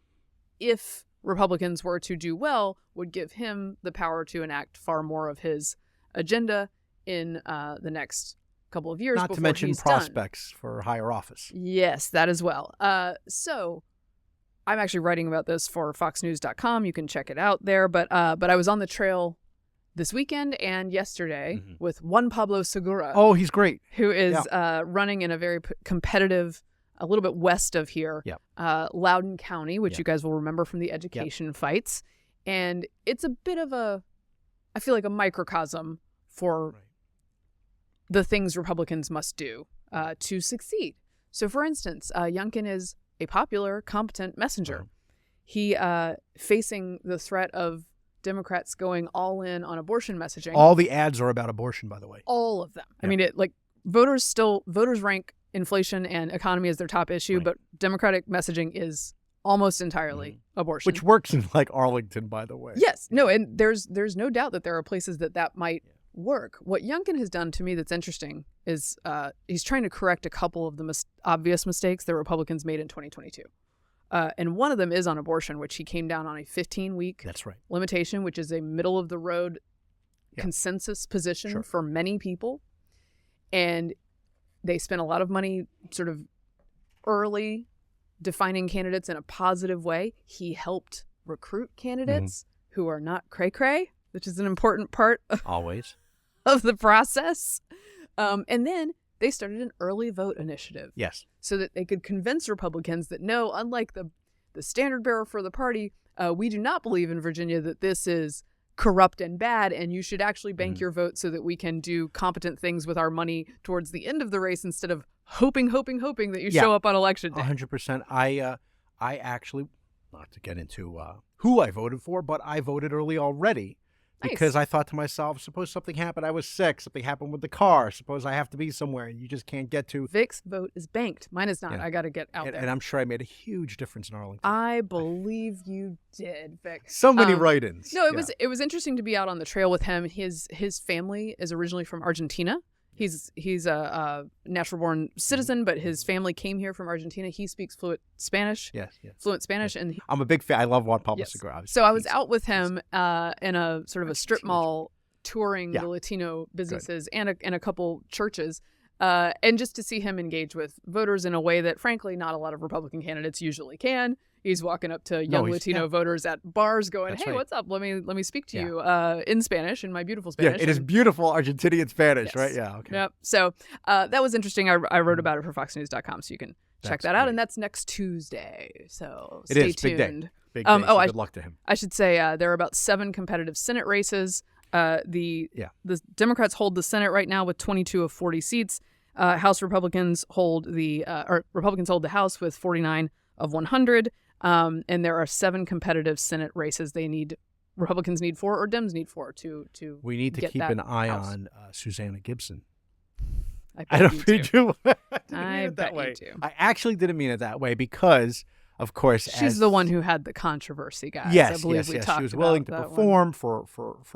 if Republicans were to do well, would give him the power to enact far more of his agenda in the next couple of years. Not to mention prospects for higher office. Yes, that as well. So I'm actually writing about this for foxnews.com. You can check it out there. But I was on the trail this weekend and yesterday with Juan Pablo Segura. Oh, he's great. Who is running in a very competitive, a little bit west of here, Loudoun County, which you guys will remember from the education fights. And it's a bit of I feel like a microcosm for the things Republicans must do to succeed. So, for instance, Youngkin is a popular, competent messenger. He facing the threat of Democrats going all in on abortion messaging. All the ads are about abortion, by the way. All of them. I mean, voters rank inflation and economy as their top issue, but Democratic messaging is almost entirely abortion. Which works in Arlington, by the way. Yes. No, and there's no doubt that there are places that might work. What Youngkin has done to me that's interesting is he's trying to correct a couple of the obvious mistakes that Republicans made in 2022. And one of them is on abortion, which he came down on a 15-week limitation, which is a middle-of-the-road consensus position for many people. And they spent a lot of money sort of early defining candidates in a positive way. He helped recruit candidates who are not cray-cray, which is an important part always of the process. And then they started an early vote initiative. Yes. So that they could convince Republicans that no, unlike the standard bearer for the party, we do not believe in Virginia that this is corrupt and bad, and you should actually bank your vote so that we can do competent things with our money towards the end of the race instead of hoping that you show up on election day. 100%. I actually, not to get into who I voted for, but I voted early already. Because I thought to myself, suppose something happened, I was sick, something happened with the car, suppose I have to be somewhere and you just can't get to. Vic's vote is banked. Mine is not. Yeah. I got to get out there. And I'm sure I made a huge difference in Arlington. I believe you did, Vic. So many write-ins. No, it was interesting to be out on the trail with him. His family is originally from Argentina. He's a natural-born citizen, but his family came here from Argentina. He speaks fluent Spanish. Yes. Fluent Spanish, and I'm a big fan. I love Juan Pablo Segura. So I was out with him in a sort of a strip mall, touring the Latino businesses and a couple churches, and just to see him engage with voters in a way that, frankly, not a lot of Republican candidates usually can. He's walking up to young Latino voters at bars going, That's hey, right. what's up? Let me speak to you in Spanish, in my beautiful Yeah, Spanish. it is beautiful Argentinian Spanish, Yes. right? Yeah, okay. Yep. So that was interesting. I wrote about it for foxnews.com, so you can check that out. great. And that's next Tuesday. So It stay is, big tuned. day. Big day, so good luck to him. I should say there are about 7 competitive Senate races. The Democrats hold the Senate right now with 22 of 40 seats. House Republicans hold Republicans hold the House with 49 of 100. And there are 7 competitive Senate races. Republicans need 4 or Dems need 4 to We need to get keep that an eye House. on Susanna Gibson. I don't bet mean you do. I bet you do. I actually didn't mean it that way because, of course, She's the one who had the controversy, guys. Yes, I believe we talked she was willing to about that perform for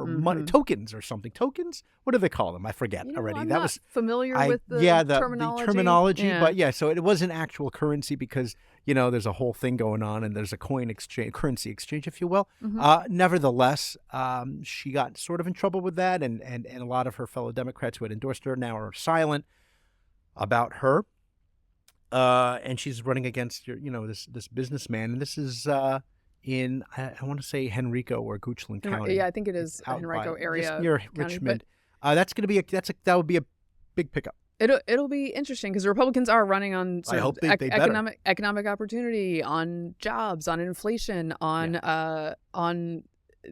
money, Mhm. tokens or something. Tokens? What do they call them? I forget already. I'm that not was familiar with the terminology. The terminology, Yeah. but yeah, so it wasn't actual currency because there's a whole thing going on and there's a currency exchange, if you will. Mhm. Nevertheless, she got sort of in trouble with that, and a lot of her fellow Democrats who had endorsed her now are silent about her. And she's running against this businessman, and this is in I want to say Henrico or Goochland County. Yeah, I think it is out Henrico by- area. just near county, Richmond. That's going to be that would be a big pickup. It'll be interesting because the Republicans are running on sort I hope of they better. economic opportunity, on jobs, on inflation, on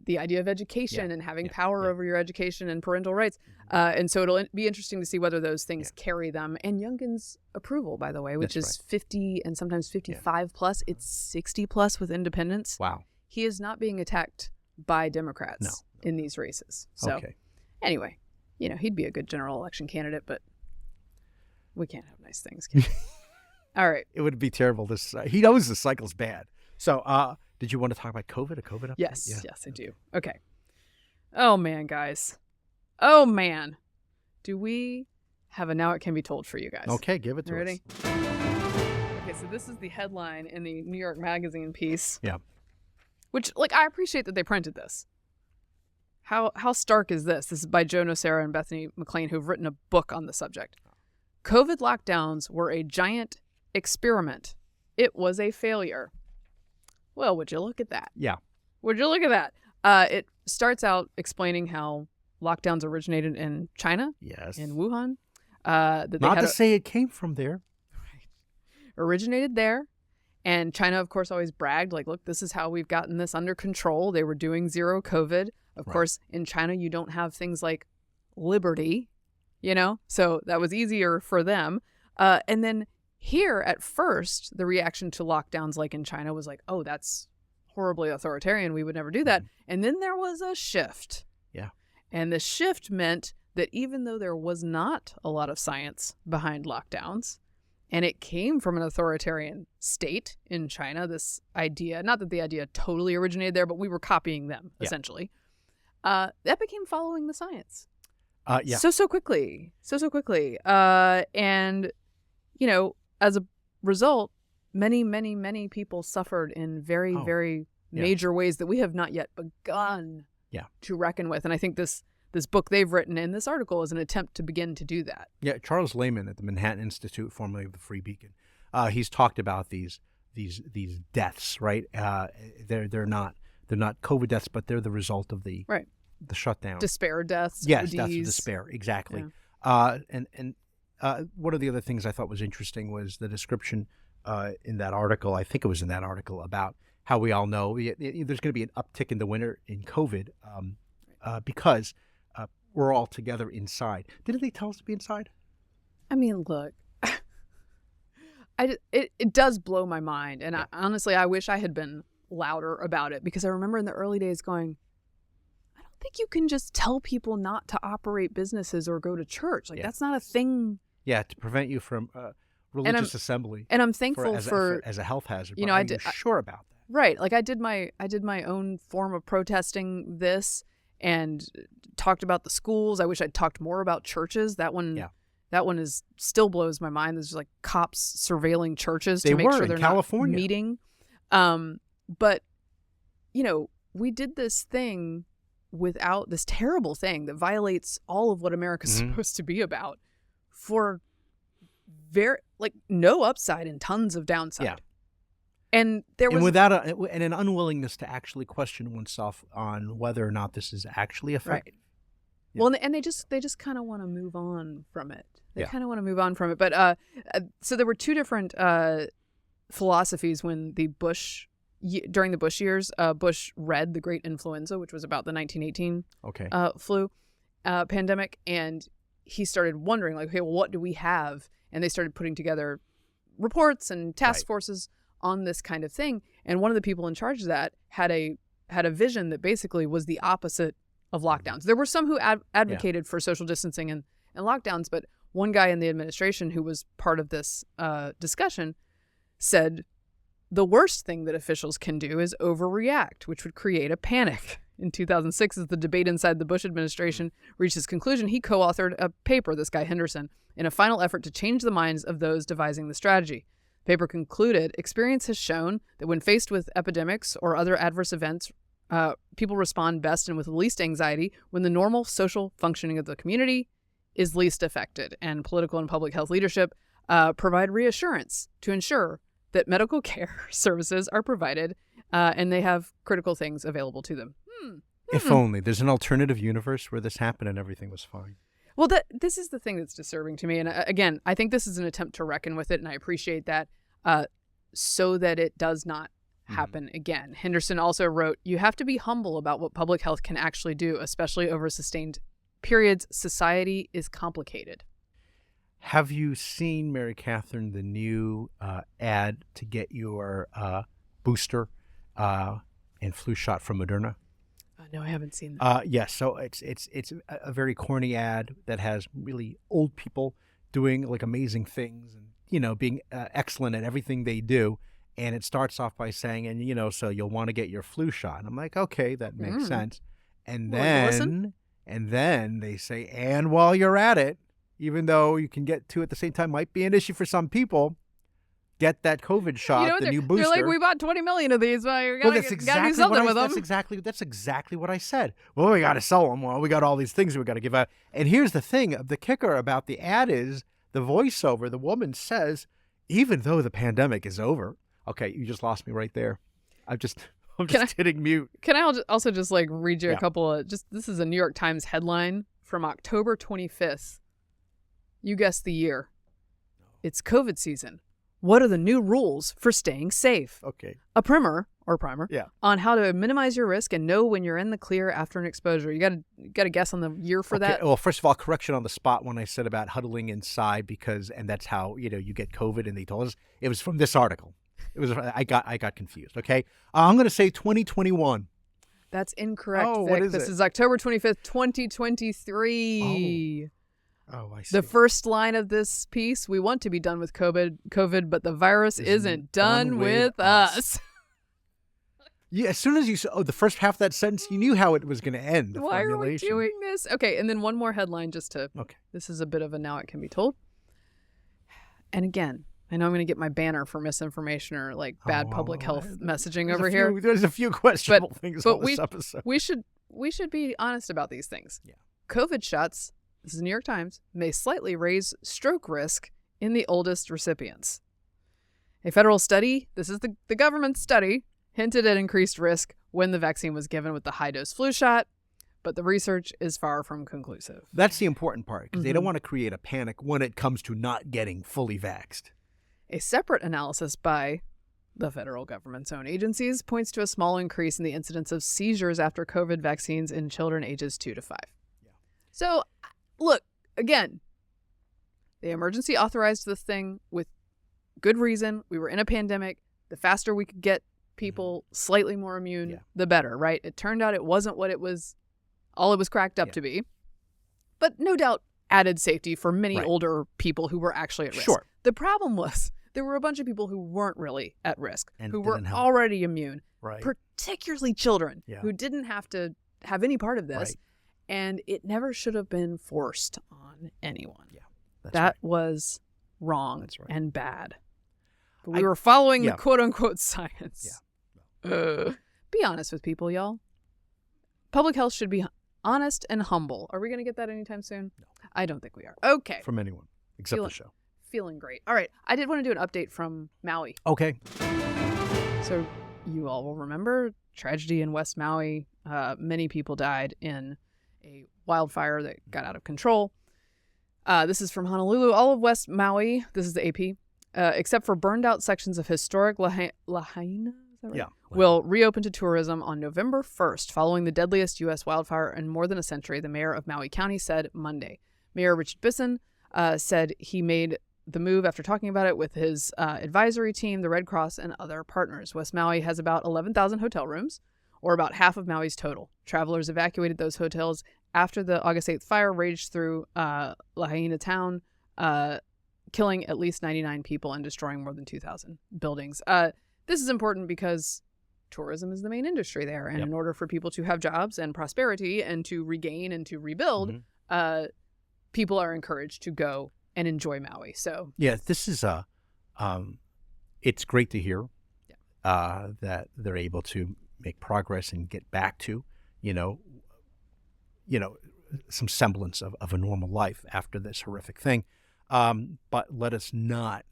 the idea of education and having power over your education and parental rights. And so it'll be interesting to see whether those things carry them. And Youngkin's approval, by the way, which That's is 50 and sometimes 55 plus. It's 60 plus with independents. Wow. He is not being attacked by Democrats in these races. So anyway, he'd be a good general election candidate, but we can't have nice things. Can we? All right. It would be terrible. He knows the cycle's bad. So, did you want to talk about COVID? A COVID update? Yes, I do. Okay. Oh man, guys. Oh man. Do we have a Now It Can Be Told for you guys? Okay, give it to Ready? us. Okay, so this is the headline in the New York Magazine piece. Yeah. Which, I appreciate that they printed this. How stark is this? This is by Joe Nocera and Bethany McLean, who've written a book on the subject. COVID lockdowns were a giant experiment. It was a failure. Well, would you look at that? Yeah. Would you look at that? It starts out explaining how lockdowns originated in China. Yes. In Wuhan. That Not to say it came from there. Originated there. And China, of course, always bragged, look, this is how we've gotten this under control. They were doing zero COVID. Of course, in China, you don't have things like liberty, so that was easier for them. And then here, at first, the reaction to lockdowns like in China was oh, that's horribly authoritarian. We would never do that. And then there was a shift. Yeah. And the shift meant that even though there was not a lot of science behind lockdowns, and it came from an authoritarian state in China, this idea, not that the idea totally originated there, but we were copying them, essentially. That became following the science. Yeah. So quickly. And, as a result, many people suffered in very, very major ways that we have not yet begun to reckon with. And I think this book they've written in this article is an attempt to begin to do that. Yeah, Charles Lehman at the Manhattan Institute, formerly of the Free Beacon, he's talked about these deaths, right? They're not COVID deaths, but they're the result of the shutdown. Despair deaths. Yes, ODs. deaths of despair, exactly. Yeah. And one of the other things I thought was interesting was the description in that article. I think it was in that article about how we all know there's going to be an uptick in the winter in COVID because we're all together inside. Didn't they tell us to be inside? I mean, look, it does blow my mind. And honestly, I wish I had been louder about it because I remember in the early days going, I don't think you can just tell people not to operate businesses or go to church. That's not a thing. Yeah, to prevent you from religious assembly. And I'm thankful for as a health hazard. I did sure about that. Right. I did my own form of protesting this and talked about the schools. I wish I'd talked more about churches. That one still blows my mind. There's cops surveilling churches to make sure they're not meeting. But we did this thing without this terrible thing that violates all of what America's supposed to be about for very no upside and tons of downside. Yeah. And there was and without and an unwillingness to actually question oneself on whether or not this is actually effective. right. Well, and they just kind of want to move on from it. They Yeah. kind of want to move on from it. But so there were two different philosophies when during the Bush years. Bush read the Great Influenza, which was about the 1918 Okay. flu pandemic, and he started wondering, like, okay, well, what do we have? And they started putting together reports and task Right. forces on this kind of thing. And one of the people in charge of that had a vision that basically was the opposite of lockdowns. There were some who advocated for social distancing and lockdowns, but one guy in the administration who was part of this discussion said the worst thing that officials can do is overreact, which would create a panic. In 2006, as the debate inside the Bush administration reached its conclusion, he co-authored a paper, this guy Henderson, in a final effort to change the minds of those devising the strategy. The paper concluded, experience has shown that when faced with epidemics or other adverse events, people respond best and with least anxiety when the normal social functioning of the community is least affected, and political and public health leadership provide reassurance to ensure that medical care services are provided and they have critical things available to them. If only there's an alternative universe where this happened and everything was fine. Well, this is the thing that's disturbing to me. And again, I think this is an attempt to reckon with it, and I appreciate that, so that it does not happen again. Henderson also wrote, you have to be humble about what public health can actually do, especially over sustained periods. Society is complicated. Have you seen, Mary Katharine, the new ad to get your booster and flu shot from Moderna? No, I haven't seen that. Yes, so it's a very corny ad that has really old people doing like amazing things and being excellent at everything they do, and it starts off by saying, and so you'll want to get your flu shot. And I'm like, okay, that makes sense. And then they say, and while you're at it, even though you can get two at the same time, might be an issue for some people, get that COVID shot, the new booster. They're like, we bought 20 million of these. Well, you gotta do something with them. That's exactly what I said. Well, we got to sell them. Well, we got all these things we got to give out. And here's the thing: the kicker about the ad is the voiceover. The woman says, "Even though the pandemic is over." Okay, you just lost me right there. I'm just hitting mute. Can I also just like read you a couple of this is a New York Times headline from October 25th. You guessed the year. It's COVID season. What are the new rules for staying safe? Okay. A primer on how to minimize your risk and know when you're in the clear after an exposure. You got to guess on the year for that. Well, first of all, correction on the spot when I said about huddling inside and that's how you get COVID, and they told us it was from this article. It was I got confused. Okay, I'm going to say 2021. That's incorrect. Oh, Vic. what is this it? is October 25th, 2023. Oh, I see. The first line of this piece, we want to be done with COVID, but the virus isn't done with us. Yeah, as soon as you saw the first half of that sentence, you knew how it was going to end. Why are we doing this? Okay, and then one more headline Okay. This is a bit of a now it can be told. And again, I know I'm going to get my banner for misinformation or like bad public health messaging over here. There's a few questionable things on this episode. We should be honest about these things. Yeah. COVID shots, this is New York Times, may slightly raise stroke risk in the oldest recipients. A federal study, this is the government study, hinted at increased risk when the vaccine was given with the high-dose flu shot, but the research is far from conclusive. That's the important part, because they don't want to create a panic when it comes to not getting fully vaxxed. A separate analysis by the federal government's own agencies points to a small increase in the incidence of seizures after COVID vaccines in children ages 2 to 5. Yeah. So, look, again, they emergency authorized this thing with good reason. We were in a pandemic. The faster we could get people slightly more immune, the better, right? It turned out it wasn't what it was cracked up to be. But no doubt added safety for many older people who were actually at risk. Sure. The problem was there were a bunch of people who weren't really at risk, and who were already immune, right? Particularly children who didn't have to have any part of this. Right. And it never should have been forced on anyone. Yeah, that was wrong That's right. and bad. But we were following the quote-unquote science. Yeah. Be honest with people, y'all. Public health should be honest and humble. Are we going to get that anytime soon? No. I don't think we are. Okay. From anyone, except the show. Feeling great. All right. I did want to do an update from Maui. Okay. So you all will remember tragedy in West Maui. Many people died in a wildfire that got out of control. This is from Honolulu. All of West Maui, this is the AP, except for burned out sections of historic Lahaina, is that right? Yeah. Will reopen to tourism on November 1st, following the deadliest U.S. wildfire in more than a century, the mayor of Maui County said Monday. Mayor Richard Bisson said he made the move after talking about it with his advisory team, the Red Cross, and other partners. West Maui has about 11,000 hotel rooms, or about half of Maui's total. Travelers evacuated those hotels after the August 8th fire raged through Lahaina town, killing at least 99 people and destroying more than 2,000 buildings. This is important because tourism is the main industry there. And in order for people to have jobs and prosperity and to regain and to rebuild, people are encouraged to go and enjoy Maui. So yeah, this is it's great to hear that they're able to make progress and get back to, some semblance of a normal life after this horrific thing. But let us not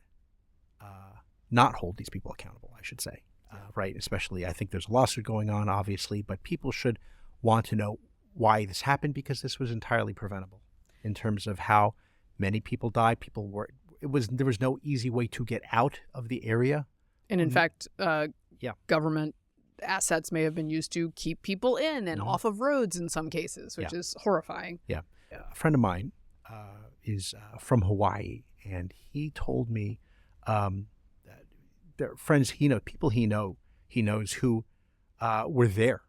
hold these people accountable, I should say. Right? Especially, I think there's a lawsuit going on, obviously, but people should want to know why this happened, because this was entirely preventable in terms of how many people died. There was no easy way to get out of the area. And in fact, government assets may have been used to keep people in and off of roads in some cases, which is horrifying. Yeah. A friend of mine is from Hawaii, and he told me that there are friends people he knows who were there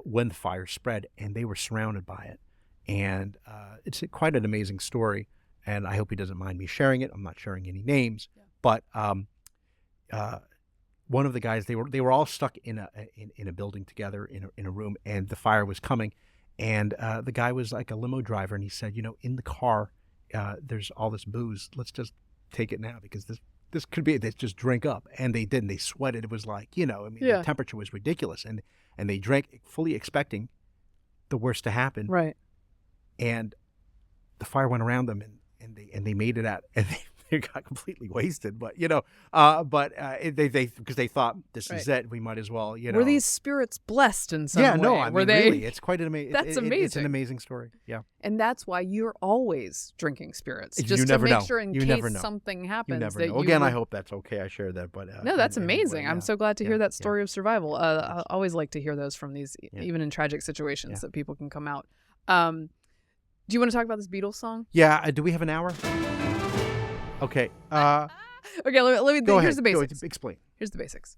when the fire spread, and they were surrounded by it. And it's quite an amazing story, and I hope he doesn't mind me sharing it. I'm not sharing any names, but one of the guys, they were all stuck in a building together in a room, and the fire was coming, and the guy was like a limo driver, and he said, in the car, there's all this booze. Let's just take it now, because this could be it. Let's just drink up. And they did, and they sweated. It was like, the temperature was ridiculous, and they drank fully expecting the worst to happen. Right. And the fire went around them, and they made it out, and they got completely wasted. But they because they thought this is it. We might as well. Were these spirits blessed in some way? Yeah, no, I Were mean, they? Really, it's quite an amazing. That's amazing. It's an amazing story. Yeah. And that's why you're always drinking spirits, You just to never make know. sure in You case never know. something You happens. never that know. Again, I hope that's okay. I share that, but no, that's amazing. anyway, I'm so glad to hear that story of survival. I always like to hear those from these, even in tragic situations, that people can come out. Do you want to talk about this Beatles song? Yeah. Do we have an hour? Okay. Okay, let me. Go Here's ahead. the basics. Explain. Here's the basics.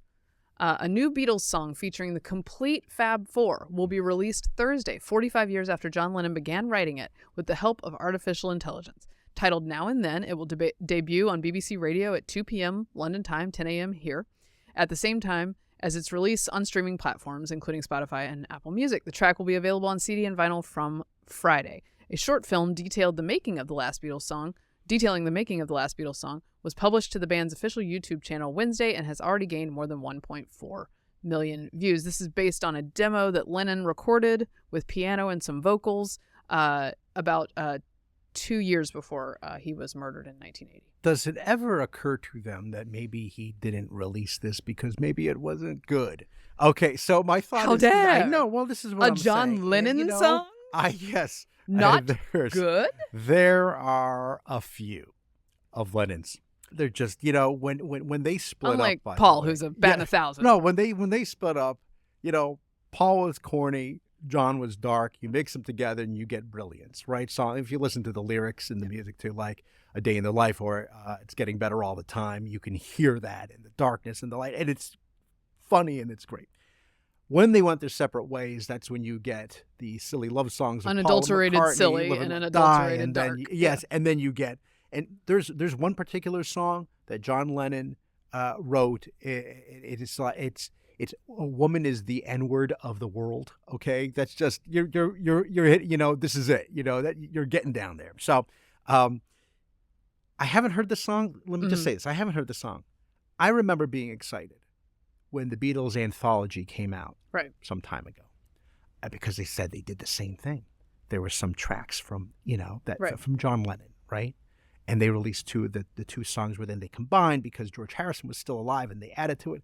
A new Beatles song featuring the complete Fab Four will be released Thursday, 45 years after John Lennon began writing it with the help of artificial intelligence. Titled Now and Then, it will debut on BBC Radio at 2 p.m. London time, 10 a.m. here, at the same time as its release on streaming platforms, including Spotify and Apple Music. The track will be available on CD and vinyl from Friday. A short film detailing the making of the last Beatles song, was published to the band's official YouTube channel Wednesday and has already gained more than 1.4 million views. This is based on a demo that Lennon recorded with piano and some vocals about 2 years before he was murdered in 1980. Does it ever occur to them that maybe he didn't release this because maybe it wasn't good? Okay, so my thought How is, dare. I know. Well, this is what I'm John saying. Lennon song? Yes. Not good? There are a few of Lennon's. They're just, when they split Unlike up. Paul, who's a bat in 1,000. No, when they split up, Paul was corny, John was dark. You mix them together and you get brilliance, right? So if you listen to the lyrics and the music to like A Day in the Life or It's Getting Better All the Time, you can hear that in the darkness and the light, and it's funny and it's great. When they went their separate ways, that's when you get the silly love songs of unadulterated Paul McCartney, silly Live and and unadulterated and dark. then, yes, and then you get, and there's one particular song that John Lennon wrote. It's a woman is the N-word of the world. Okay, that's just you're this is it. That you're getting down there. So, I haven't heard the song. Let me just say this: I haven't heard the song. I remember being excited when the Beatles anthology came out some time ago, because they said they did the same thing. There were some tracks from from John Lennon, right? And they released the two songs where then they combined because George Harrison was still alive and they added to it.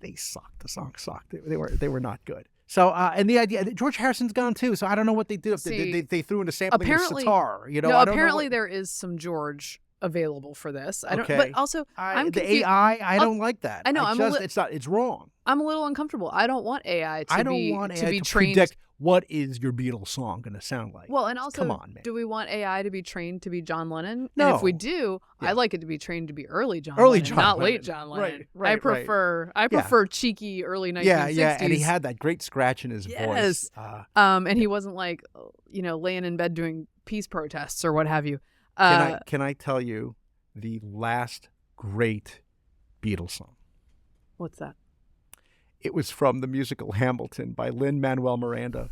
they sucked. The song sucked. They were not good. So and the idea George Harrison's gone too. So I don't know what they did. They threw in a sampling of sitar. You know, no. I don't Apparently, know there is some George available for this. I don't. Okay. But also, I'm the confused. AI. I don't like that. I know. It's wrong. I'm a little uncomfortable. I don't want AI to I don't be want to AI be to trained. predict what is your Beatles song going to sound like. Well, and also, come on, man. do we want AI to be trained to be John Lennon? No. And if we do, Yeah. I'd like it to be trained to be early John Early Lennon, John not Lennon. late John Lennon. Right, I prefer cheeky early 1960s. Yeah, and he had that great scratch in his voice. And he wasn't like, laying in bed doing peace protests or what have you. Can I tell you the last great Beatles song? What's that? It was from the musical Hamilton by Lin-Manuel Miranda.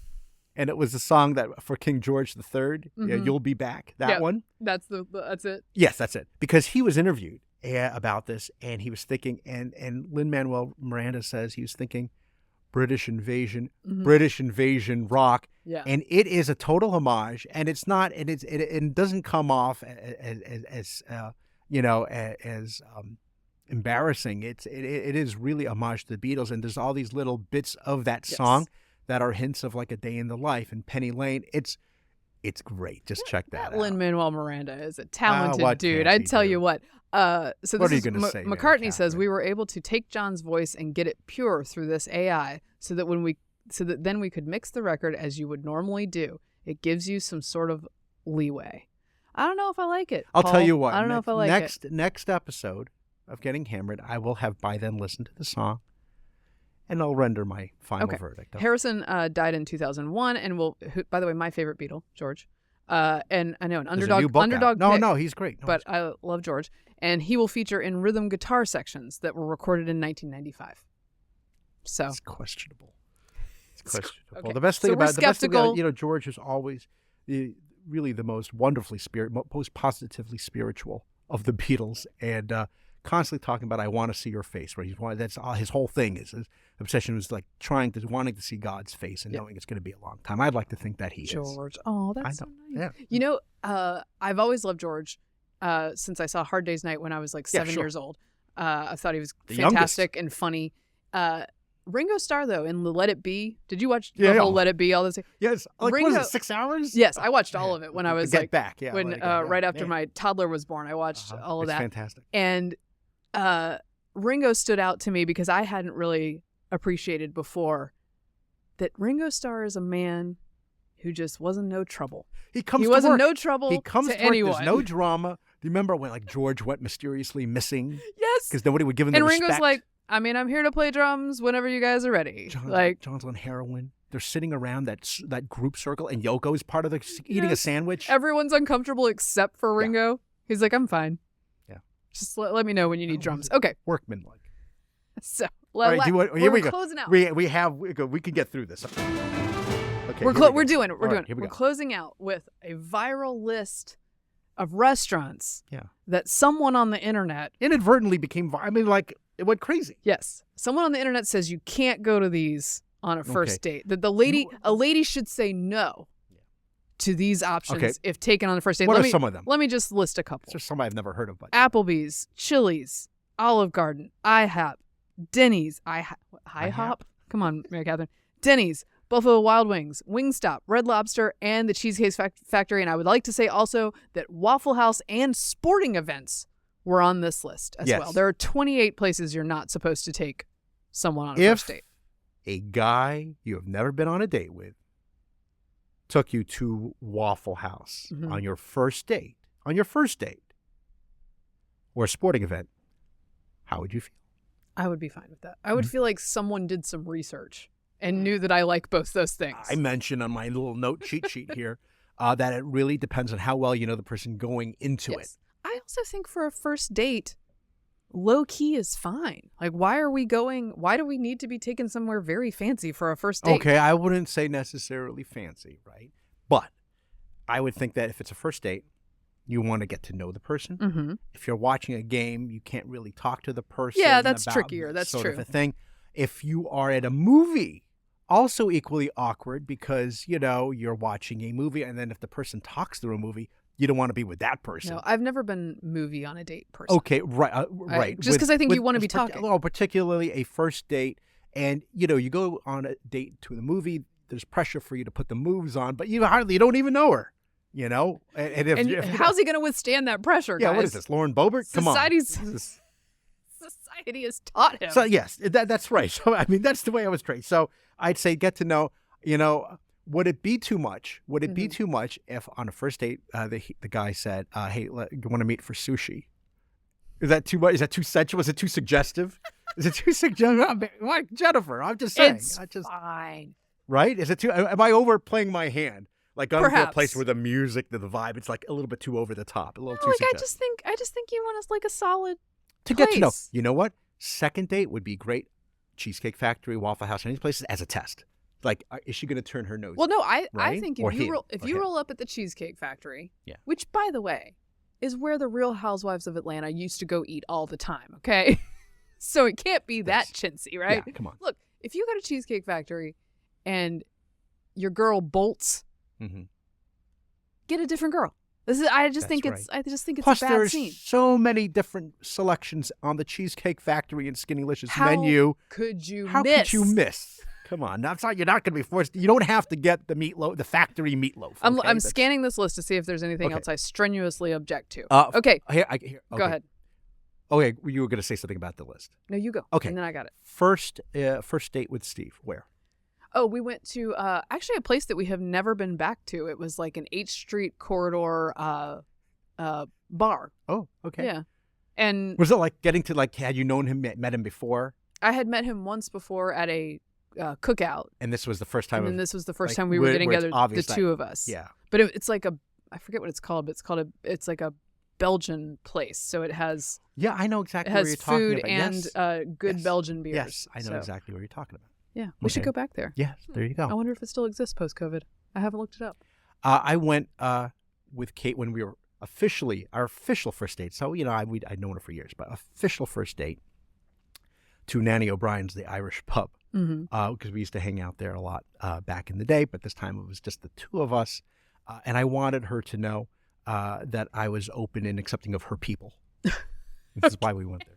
And it was a song that for King George III, Mm-hmm. You'll Be Back, that one. That's it. Yes, that's it. Because he was interviewed about this, and he was thinking, and Lin-Manuel Miranda says he was thinking British invasion rock. Yeah. And it is a total homage, and it's not, and it doesn't come off as embarrassing. It is really homage to the Beatles, and there's all these little bits of that song that are hints of like A Day in the Life and Penny Lane. It's great. Just check that out. Lin-Manuel Miranda is a talented what dude. can't I'd he tell do? you what. So What this are you is gonna say, Mary McCartney says Katharine? we were able to take John's voice and get it pure through this AI, so that then we could mix the record as you would normally do. It gives you some sort of leeway. I don't know if I like it. I'll Paul. tell you what. I don't know if I like it. Next episode of Getting Hammered, I will have by then listened to the song, and I'll render my final verdict. Harrison died in 2001, and by the way, my favorite Beatle, George. And I know an There's a new book out. underdog. No, he's great. No, but I love George, and he will feature in rhythm guitar sections that were recorded in 1995. So it's questionable. Questionable. Okay. The best thing So we're about skeptical. George is always really the most most positively spiritual of the Beatles, and constantly talking about "I want to see your face." Right? That's his whole thing. His obsession was like wanting to see God's face and knowing it's going to be a long time. I'd like to think that he is. George. Oh, that's so nice. Yeah. I've always loved George since I saw Hard Day's Night when I was like 7 years old. I thought he was fantastic and funny. Ringo Starr, though, in the Let It Be. Did you watch the whole Let It Be? All this? Yes. Like, Ringo, what is it, 6 hours? Yes, I watched all of it when I was Get Back. Yeah. Right after my toddler was born. I watched all of that. Fantastic. And Ringo stood out to me because I hadn't really appreciated before that Ringo Starr is a man who just wasn't no trouble. He wasn't no trouble He comes to to work. anyone. There's no drama. Do you remember when like George went mysteriously missing? Yes. Because nobody would give him the and respect. Ringo's like, I'm here to play drums whenever you guys are ready. John's on heroin. They're sitting around that group circle, and Yoko is part of the eating a sandwich. Everyone's uncomfortable except for Ringo. Yeah. He's like, I'm fine. Yeah. Just let me know when you need drums. Okay. Workmanlike. So here we go. Closing out. We can get through this. Okay. We're doing it. We're closing out with a viral list of restaurants. Yeah. That someone on the internet inadvertently became viral. I mean, like it went crazy. Yes. Someone on the internet says you can't go to these on a first date. That a lady should say no to these options if taken on the first date. What are some of them? Let me just list a couple. There's some I've never heard of. But Applebee's, Chili's, Olive Garden, IHOP, Denny's, IHOP? Come on, Mary Katharine. Denny's, Buffalo Wild Wings, Wingstop, Red Lobster, and the Cheesecake Factory. And I would like to say also that Waffle House and sporting events were on this list as well. There are 28 places you're not supposed to take someone on a first date. A guy you have never been on a date with took you to Waffle House on your first date, or a sporting event, how would you feel? I would be fine with that. I would feel like someone did some research and knew that I like both those things. I mentioned on my little note cheat sheet here that it really depends on how well you know the person going into it. I also think for a first date, low key is fine. Like, why do we need to be taken somewhere very fancy for a first date? Okay, I wouldn't say necessarily fancy, right? But I would think that if it's a first date, you want to get to know the person. Mm-hmm. If you're watching a game, you can't really talk to the person. Yeah, that's trickier. That's sort true. of a thing. If you are at a movie, also equally awkward because, you're watching a movie, and then if the person talks through a movie, you don't want to be with that person. No, I've never been movie on a date person. Okay, right, right. Just because I think you want to be talking. Well, particularly a first date, and you go on a date to the movie. There's pressure for you to put the moves on, but you don't even know her. And if how's he going to withstand that pressure? Yeah, guys? what is this, Lauren Boebert? Come on. Society has taught him. So yes, that's right. So I mean, that's the way I was trained. So I'd say get to know. Would it be too much? Would it be too much if on a first date the guy said, "Hey, you want to meet for sushi?" Is that too much? Is that too sensual? Is it too suggestive? Is it too suggestive? What, Jennifer? I'm just saying. It's fine. Right? Is it too? Am I overplaying my hand? Like going to a place Perhaps. where the music, the vibe, it's like a little bit too over the top, a little too Like suggestive. I just think you want us like a solid To get to know. place. You know what? Second date would be great. Cheesecake Factory, Waffle House, any of these places as a test. Like, is she going to turn her nose? Well, no, I right? think Or if you him. roll up at the Cheesecake Factory, Yeah. which by the way is where the Real Housewives of Atlanta used to go eat all the time. Okay, so it can't be that chintzy, right? Yeah, come on. Look, if you go to Cheesecake Factory and your girl bolts, get a different girl. I just think it's Plus, a bad there's scene. so many different selections on the Cheesecake Factory and Skinnylicious How menu. could you How miss? could you miss? Come on, you're not going to be forced. You don't have to get the meatloaf, the factory meatloaf. I'm okay? scanning this list to see if there's anything Okay. else I strenuously object to. Okay. Okay, Okay. go ahead. Okay, you were going to say something about the list. No, you go. Okay. And then I got it. First date with Steve. Where? Oh, we went to actually a place that we have never been back to. It was like an 8th Street corridor bar. Oh, okay. Yeah. And Was it like getting to had you known him, met him before? I had met him once before at a cookout. And this was the first time. And then this was the first like, time we were getting where it's together, obvious the that- two of us. Yeah. But it's like I forget what it's called, but it's like a Belgian place. So it has Yeah, I know it exactly where you're has talking food about. and Yes. good Yes. Belgian beers. Yes, I know So, exactly what you're talking about. Yeah, we should Okay. go back there. Yes, there you go. I wonder if it still exists post-COVID. I haven't looked it up. I went with Kate when we were our official first date. So, I'd known her for years, but official first date to Nanny O'Brien's, the Irish pub, because we used to hang out there a lot back in the day. But this time it was just the two of us. And I wanted her to know that I was open and accepting of her people. This is why we went there.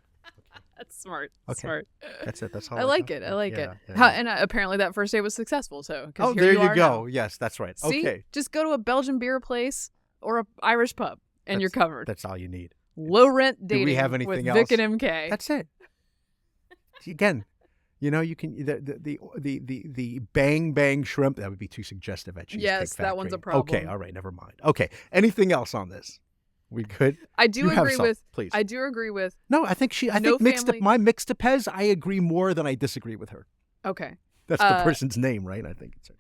That's smart. Okay. Smart. That's it. That's all. I like it. I like Yeah, it. yeah. And apparently that first date was successful. So, 'cause Oh, here there you you are go. now. Yes, that's right. See? Okay. Just go to a Belgian beer place or a Irish pub, and you're covered. That's all you need. Low rent Do we dating have anything with else? Vic and MK. That's it. Again, you can the bang bang shrimp, that would be too suggestive at Cheesecake Yes, Factory. that one's a problem. Okay, all right, never mind. Okay, anything else on this? We good? I do You have agree some, with. please. I do agree with. No, I think No family- my Mixtapez, I agree more than I disagree with her. Okay, That's the person's name, right? I think it's her.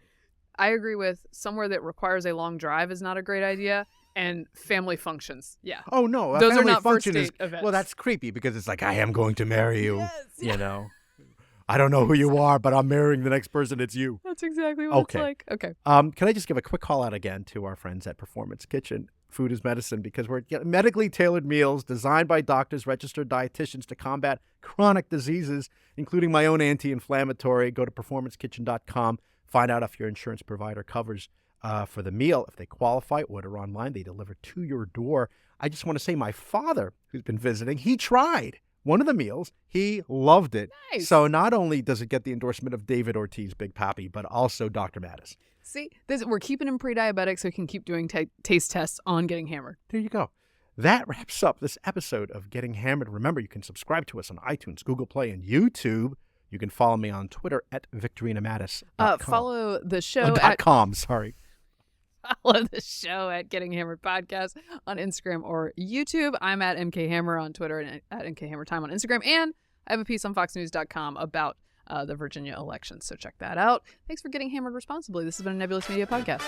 I agree with somewhere that requires a long drive is not a great idea, and family functions. Yeah. Oh no, a Those are family not first function date is events. well, that's creepy because it's like I am going to marry you. Yes. I don't know who you are, but I'm marrying the next person. It's you. That's exactly what Okay. it's like. Okay. Can I just give a quick call out again to our friends at Performance Kitchen? Food is medicine, because we're getting medically tailored meals designed by doctors, registered dietitians to combat chronic diseases, including my own anti-inflammatory. Go to performancekitchen.com. Find out if your insurance provider covers for the meal. If they qualify, order online. They deliver to your door. I just want to say my father, who's been visiting, he tried one of the meals. He loved it. Nice. So not only does it get the endorsement of David Ortiz, Big Papi, but also Dr. Matus. See, we're keeping him pre-diabetic so he can keep doing taste tests on Getting Hammered. There you go. That wraps up this episode of Getting Hammered. Remember, you can subscribe to us on iTunes, Google Play, and YouTube. You can follow me on Twitter at VictorinaMatis.com. Follow the show .com, sorry. Follow the show at Getting Hammered Podcast on Instagram or YouTube. I'm at MK Hammer on Twitter and at MK Hammer Time on Instagram. And I have a piece on FoxNews.com about the Virginia election. So check that out. Thanks for getting hammered responsibly. This has been a Nebulous Media Podcast.